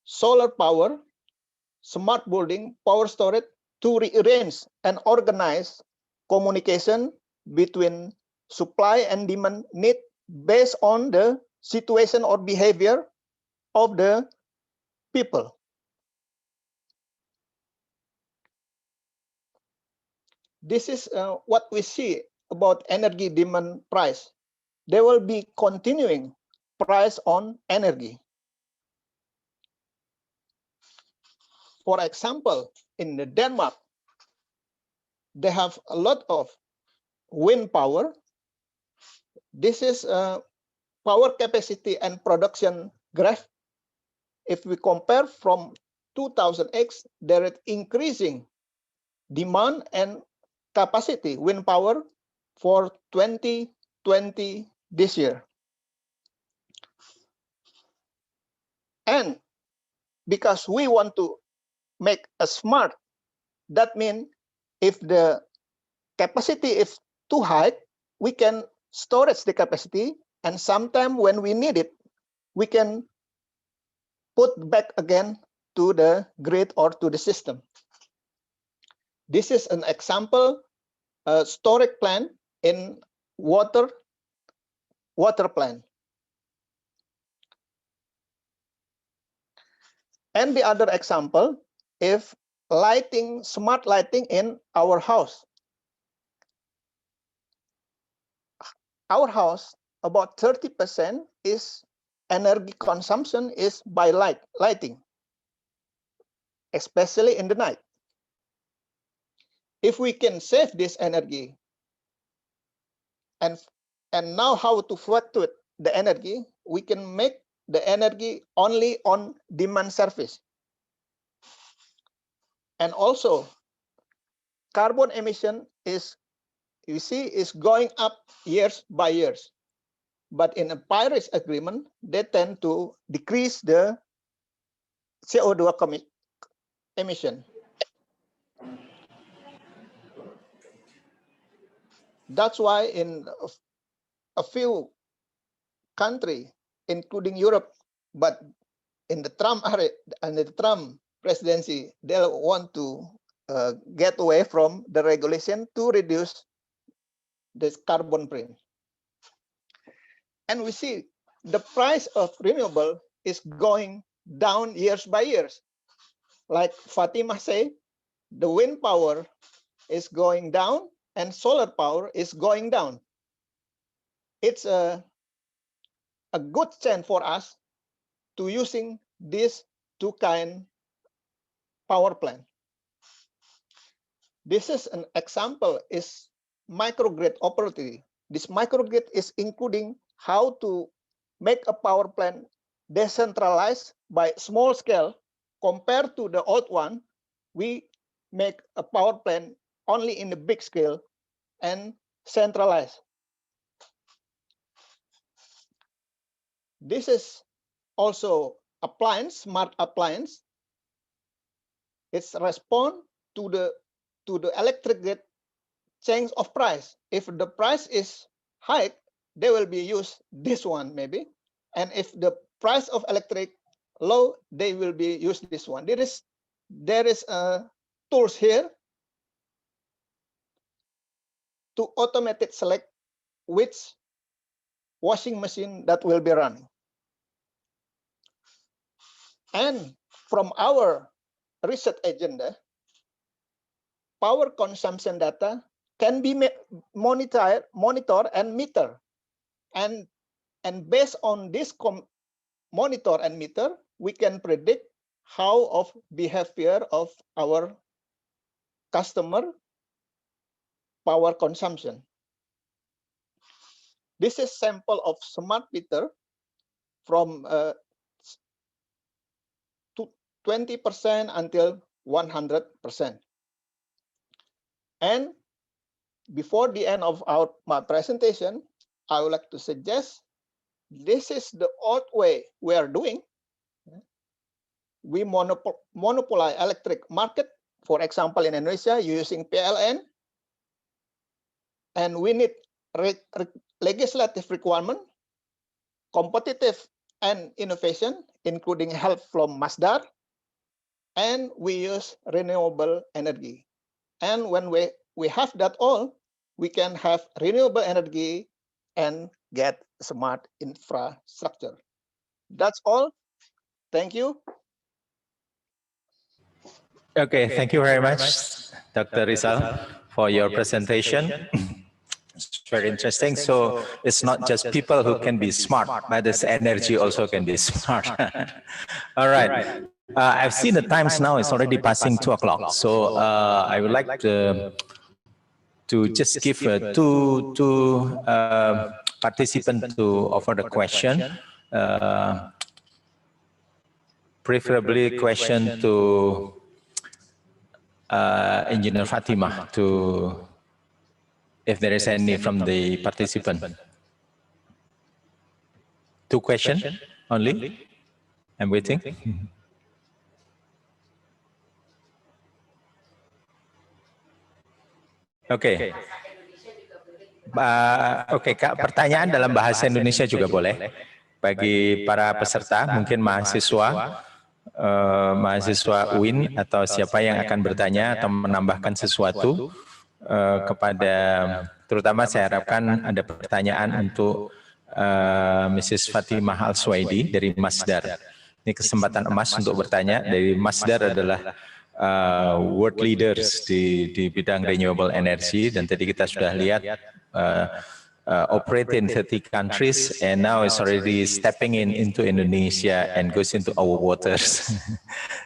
solar power, smart building, power storage to rearrange and organize communication between supply and demand need based on the situation or behavior of the people. This is what we see about energy demand price. There will be continuing price on energy. For example, in Denmark, they have a lot of wind power. This is power capacity and production graph. If we compare from 2000X, there is increasing demand and capacity wind power for 2020 this year. And because we want to make a smart, that means if the capacity is too high, we can storage the capacity, and sometime when we need it, we can put back again to the grid or to the system. This is an example storage plant in water plant. And the other example, if lighting, smart lighting in our house. Our house, about 30% is energy consumption is by lighting, especially in the night. If we can save this energy and know how to fluctuate the energy, we can make the energy only on demand service. And also, carbon emission is, you see, is going up years by years. But in a Paris Agreement, they tend to decrease the CO2 emission. That's why in a few countries, including Europe, but in the Trump presidency, they want to get away from the regulation to reduce this carbon print. And we see the price of renewable is going down years by years. Like Fatima said, the wind power is going down and solar power is going down. It's a good chance for us to using these two kind power plant. This is an example is microgrid opportunity. This microgrid is including how to make a power plant decentralized by small scale compared to the old one. We make a power plant only in the big scale and centralized. This is also appliance, smart appliance. It's respond to the electric grid change of price. If the price is high, they will be use this one maybe. And if the price of electric low, they will be use this one. There is tools here to automatically select which washing machine that will be running. And from our research agenda, power consumption data can be monitored and meter. And based on this monitor and meter, we can predict how of behavior of our customer power consumption. This is sample of smart meter from 20% until 100%. And before the end of my presentation, I would like to suggest this is the old way we are doing. We monopolize electric market. For example, in Indonesia, using PLN. And we need legislative requirement, competitive and innovation, including help from Masdar. And we use renewable energy. And when we have that all, we can have renewable energy and get smart infrastructure. That's all. Thank you. Okay, thank you very much, Dr. Rizal, for your presentation. It's very interesting. So it's not just people who can be smart, but this energy also can be smart. All right. I've seen the times now, it's already passing 2 o'clock. So I would like to just give two participants to offer the question. Preferably question to Engineer Fatima, if there is any from the participant. 2 questions only. I'm waiting. Oke. Oke, Kak, pertanyaan dalam bahasa Indonesia juga boleh. Bagi para peserta, mungkin mahasiswa UIN atau siapa yang akan bertanya atau menambahkan sesuatu kepada, terutama saya harapkan ada pertanyaan untuk Mrs. Fatimah Al-Swaidi dari Masdar. Ini kesempatan emas untuk bertanya. Dari Masdar adalah world leaders di bidang renewable energy, dan tadi kita sudah lihat operate in 30 countries and now it's already stepping into Indonesia and goes into our waters.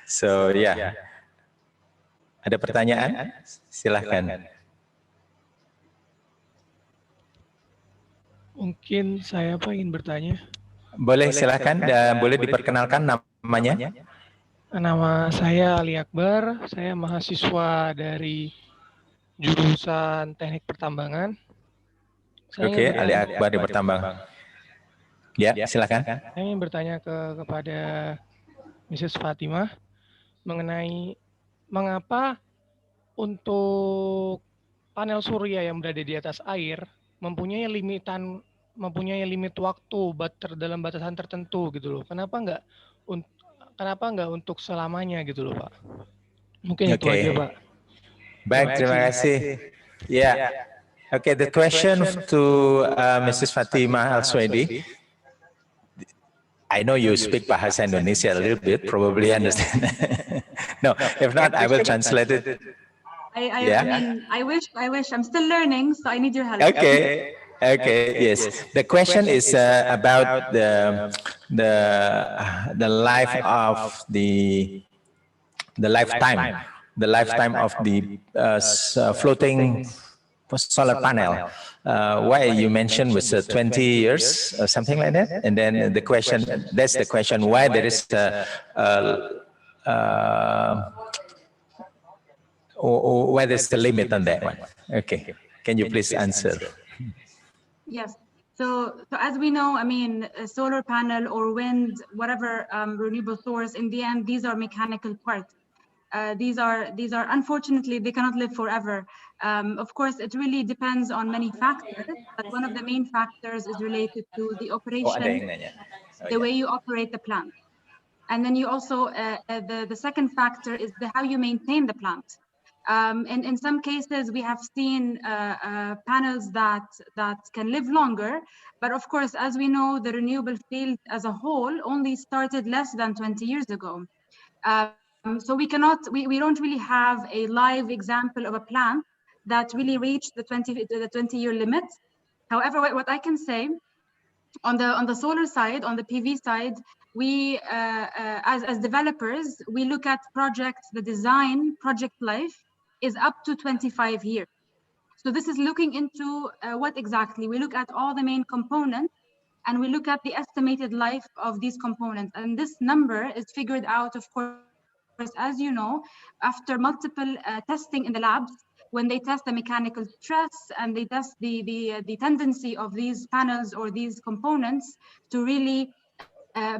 So yeah. Ada pertanyaan? Silahkan. Mungkin saya ingin bertanya. Boleh, silahkan. Boleh diperkenalkan namanya? Nama saya Ali Akbar, saya mahasiswa dari jurusan Teknik Pertambangan. Saya Oke, Ali Akbar di Pertambangan. Ya, silakan. Saya ingin bertanya kepada Mrs. Fatimah mengenai mengapa untuk panel surya yang berada di atas air mempunyai limit waktu dalam batasan tertentu gitu loh. Kenapa nggak untuk selamanya gitu loh, Pak? Mungkin itu aja, Pak. Baik, terima kasih. Ya. Okay, the question to Mrs. Fatimah Al-Swedi. I know you speak Bahasa Indonesia a little bit, probably understand. No, if not, I will translate it. I wish. I'm still learning, so I need your help. Okay. Yes. The question is about the life of the lifetime of the floating solar panel. Why you mentioned was 20 years or something like that, and then the question, that's the question, why there is why there's the limit on that one. Okay, can you please answer? Yes. So as we know, I mean, a solar panel or wind, whatever renewable source, in the end, these are mechanical parts. These are unfortunately, they cannot live forever. Of course, it really depends on many factors, but one of the main factors is related to the operation, the way you operate the plant. And then you also, the second factor is how you maintain the plant. And in some cases, we have seen panels that can live longer. But of course, as we know, the renewable field as a whole only started less than 20 years ago. So we don't really have a live example of a plant that really reached the 20-year limit. However, what I can say on the solar side, on the PV side, we as developers, we look at projects, the design project life is up to 25 years. So this is looking into what exactly? We look at all the main components and we look at the estimated life of these components. And this number is figured out, of course, as you know, after multiple testing in the labs, when they test the mechanical stress and they test the tendency of these panels or these components to really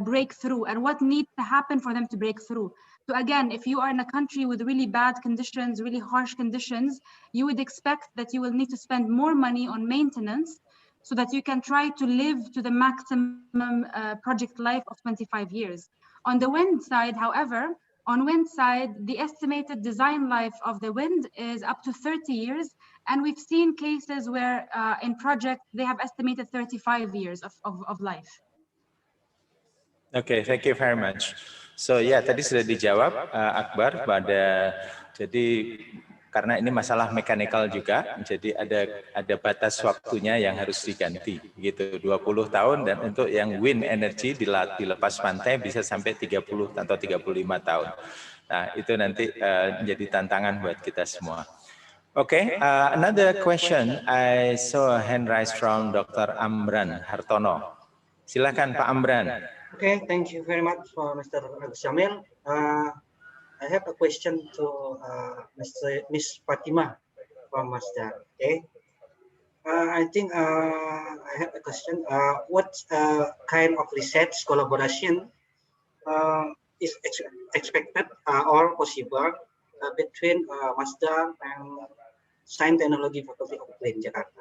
break through, and what needs to happen for them to break through. So again, if you are in a country with really bad conditions, really harsh conditions, you would expect that you will need to spend more money on maintenance so that you can try to live to the maximum project life of 25 years. On the wind side, however, on wind side, the estimated design life of the wind is up to 30 years. And we've seen cases where in projects, they have estimated 35 years of life. Okay, thank you very much. So ya, tadi sudah dijawab Akbar pada, jadi karena ini masalah mekanikal juga, jadi ada batas waktunya yang harus diganti gitu, 20 tahun, dan untuk yang wind energy dilepas pantai bisa sampai 30 atau 35 tahun. Nah, itu nanti menjadi tantangan buat kita semua. Okay, another question. I saw a hand raise from Dr. Amran Hartono. Silakan Pak Amran. Okay, thank you very much for Mr. Jamil. I have a question to Miss Fatimah from Masdar. Okay, I think I have a question. What kind of research collaboration is expected or possible between Masdar and Science Technology Faculty of UINJKT?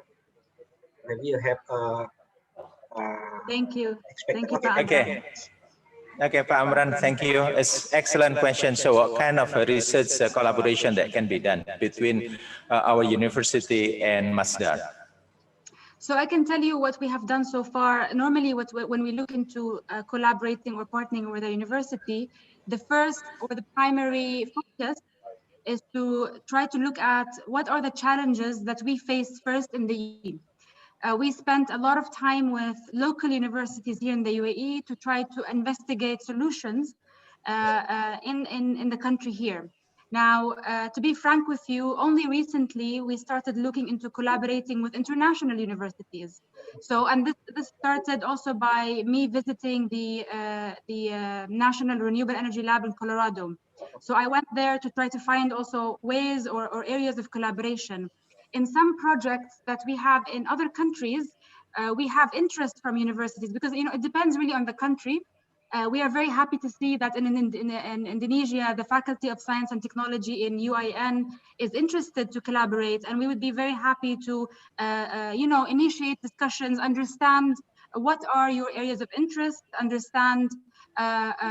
Maybe you have thank you. Thank you, Okay. Okay, Pak Amran, thank you. It's excellent question. So what kind of a research collaboration that can be done between our university and Masdar? So I can tell you what we have done so far. Normally, when we look into collaborating or partnering with a university, the first or the primary focus is to try to look at what are the challenges that we face first in the UAE. We spent a lot of time with local universities here in the UAE to try to investigate solutions in the country here. Now, to be frank with you, only recently we started looking into collaborating with international universities. So, and this started also by me visiting the National Renewable Energy Lab in Colorado. So I went there to try to find also ways or areas of collaboration. In some projects that we have in other countries, we have interest from universities because it depends really on the country. We are very happy to see that in Indonesia, the Faculty of Science and Technology in UIN is interested to collaborate, and we would be very happy to, initiate discussions, understand what are your areas of interest, understand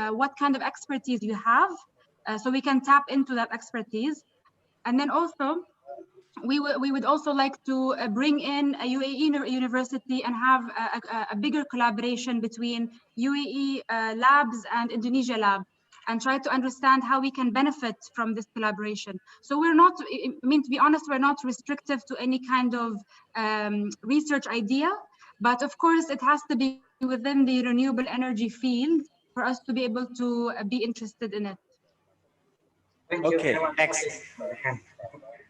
what kind of expertise you have, so we can tap into that expertise, and then also. We would also like to bring in a UAE university and have a bigger collaboration between UAE labs and Indonesia lab, and try to understand how we can benefit from this collaboration. So we're not, to be honest, we're not restrictive to any kind of research idea, but of course it has to be within the renewable energy field for us to be able to be interested in it. Okay, excellent.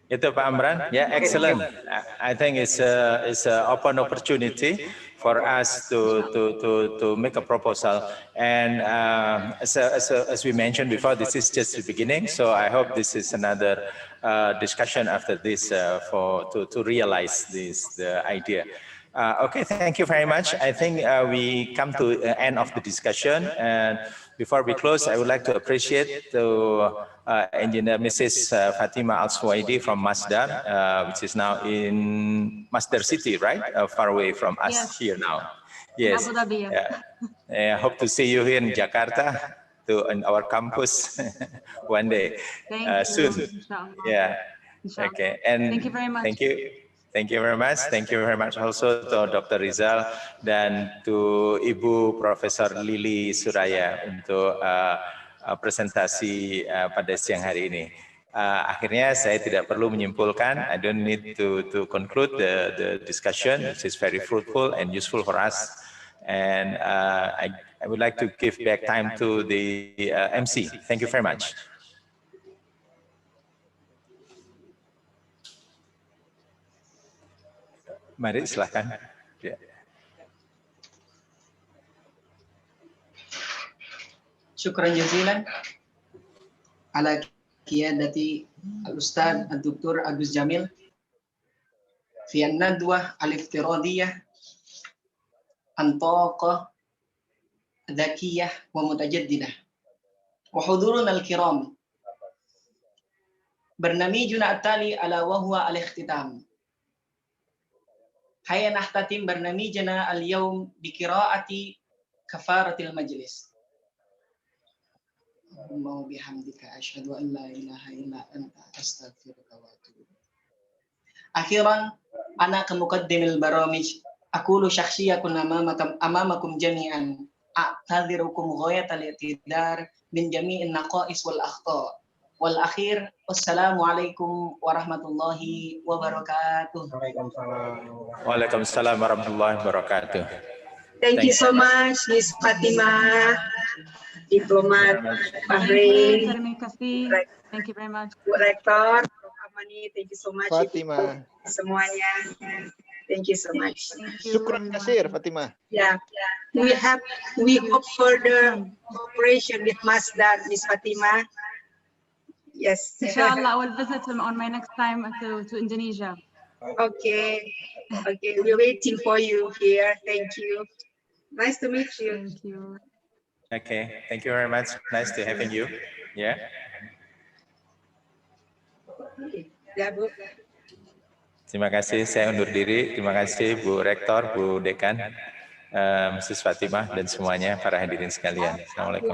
Itu Pak Amran, yeah, excellent. I think it's an open opportunity for us to make a proposal. And as we mentioned before, this is just the beginning. So I hope this is another discussion after this to realize the idea. Okay, thank you very much. I think we come to the end of the discussion, and before we close, I would like to appreciate to Engineer Mrs. Fatima Al-Suwaidi from Masdar, which is now in Masdar City, right? Far away from us here now. Yes. Abu Dhabi. I hope to see you here in Jakarta, in our campus one day soon. Yeah. Okay. And thank you very much. Thank you. Thank you very much. Thank you very much also to Dr. Rizal dan to Ibu Profesor Lili Suraya untuk presentasi pada siang hari ini. Akhirnya saya tidak perlu menyimpulkan. I don't need to conclude the discussion. It is very fruitful and useful for us. And I would like to give back time to the MC. Thank you very much. Mari silakan. Ya. Syukran jazilan ala qiyadati al-Ustaz Dr. Agus Jamil fi an-nadwa al-iftiradiyah an taqa dhakiyah wa mutajaddidah wa huduruna al-kiram. Barnamijuna at-tali ala wa huwa al-ikhtitam. Hayya nahtatim barnamijana al-yawm bi qira'ati kafaratil majlis. Allahumma bihamdika asyhadu an la ilaha illa anta astaghfiruka wa atubu. Akhiran ana kamuqaddimil baramij aqulu syakhsiyakun amamakum jami'an a'tadhirukum ghayatal i'tidar min jami'in naqais wal akhta. Wal akhir, wassalamualaikum warahmatullahi wabarakatuh. Waalaikumsalam warahmatullahi wabarakatuh. Thank you so much, Miss Fatima, Diplomat Bahrain. Thank you very much. Rektor Amani, thank you so much. Fatima. Semuanya. Thank you so much. Syukran kasir, Fatima. Yeah, we hope for the cooperation with Masdar, Miss Fatima. Yes. Inshallah, I will visit him on my next time to Indonesia. Okay. Okay, we're waiting for you here. Thank you. Nice to meet you. Thank you. Okay, thank you very much. Nice to having you. Yeah. Ya, Bu. Terima kasih, saya undur diri. Terima kasih Bu Rektor, Bu Dekan, Mrs. Fatimah, dan semuanya para hadirin sekalian. Assalamualaikum.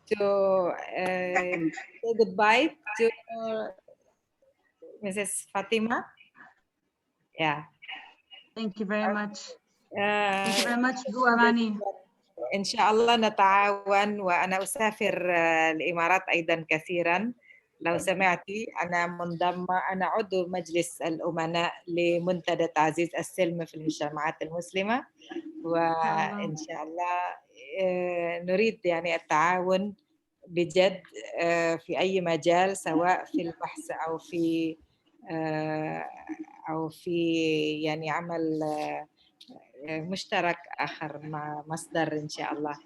Say goodbye to Mrs. Fatima. Yeah. Thank you very much. Thank you very much, Bu Amani. إن شاء الله نتعاون وأنا أسافر الإمارات أيضا كثيرا. لو سمعتي أنا عضو مجلس الأمناء لمنتدى تعزيز السلم في المجتمعات المسلمة، وإن شاء الله نريد يعني التعاون بجد في أي مجال سواء في البحث أو في يعني عمل مشترك آخر مع مصدر إن شاء الله.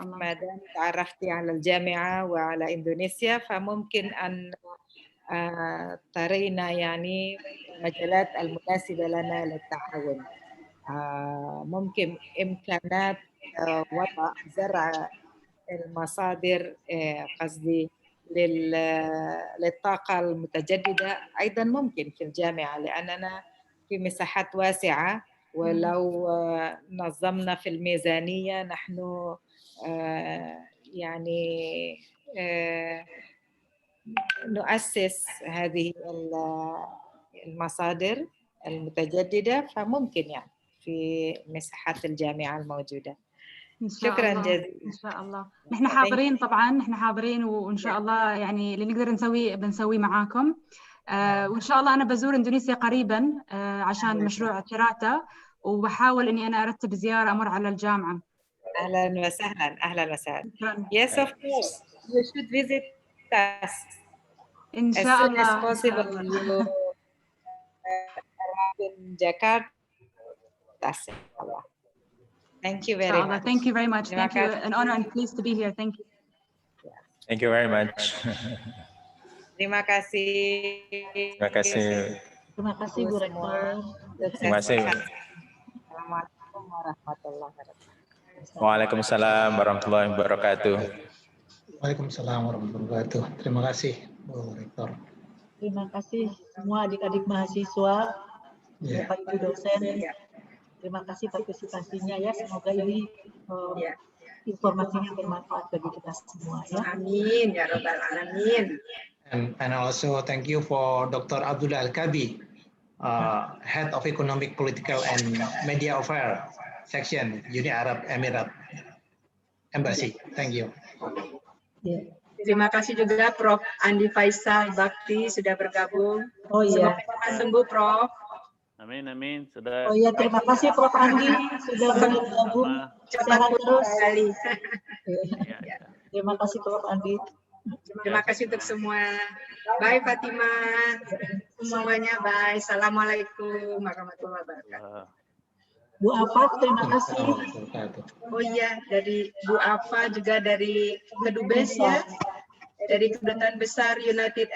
ما دام تعرفتي على الجامعة وعلى إندونيسيا فممكن أن ترينا يعني مجالات المناسبة لنا للتعاون. ممكن إمكانات وضع زرع المصادر قصدي للطاقة المتجددة أيضا ممكن في الجامعة، لأننا في مساحات واسعة، ولو نظمنا في الميزانية نحن يعني نؤسس هذه المصادر المتجددة، فممكن يعني في مساحات الجامعة الموجودة. شكرا جزيلا. إن شاء الله نحن حاضرين، طبعا نحن حاضرين، وإن شاء الله يعني اللي نقدر نسويه بنسويه معاكم. وإن شاء الله أنا بزور إندونيسيا قريبا عشان مشروع تشراتا، وبحاول إني أنا أرتب زيارة أمر على الجامعة. أهلا وسهلا. أهلا وسهلا. Yes, of course. You should visit us. إن شاء الله. As soon as possible. You arrive in Jakarta. Thank you very much. Thank you very much. Thank you. An honor and pleased to be here. Thank you. Thank you very much. Terima kasih. Terima kasih. Terima kasih Bu Rektor. Terima kasih. Assalamualaikum warahmatullahi wabarakatuh. Waalaikumsalam warahmatullahi wabarakatuh. Waalaikumsalam warahmatullahi wabarakatuh. Terima kasih Bu Rektor. Terima kasih semua adik-adik mahasiswa, Bapak Ibu dosen. Terima kasih partisipasinya ya. Semoga ini informasinya bermanfaat bagi kita semua ya. Amin ya rabbal alamin. And also thank you for Dr. Abdullah Al-Kabi, Head of Economic, Political and Media Affairs Section, Uni Arab Emirates Embassy. Thank you. Terima kasih juga Prof. Andi Faisal Bakti sudah bergabung. Oh iya. Semoga sembuh Prof. Amin, amin. Sudah. Oh iya, terima kasih Prof. Andi sudah bergabung. Cepat terus sekali. Terima kasih Prof. Andi. Terima kasih untuk semua. Bye Fatima. Semuanya bye. Assalamualaikum warahmatullahi wabarakatuh. Bu Afa, terima kasih. Oh iya, dari Bu Afa juga dari Kedubes ya. Dari Kedutaan Besar United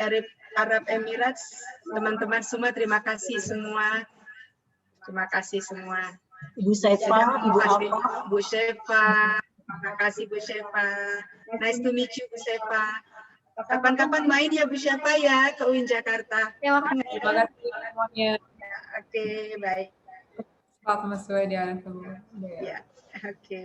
Arab Emirates. Teman-teman semua terima kasih semua. Terima kasih semua. Ibu Saifa, Ibu Afa. Bu Shefa. Terima kasih Bu Shefa. Nice to meet you Bu Shefa. Kapan-kapan main ya Bu Shefa ya ke UIN Jakarta. Terima kasih semuanya. Oke, baik. Selamat sesuai dengan ya. Oke.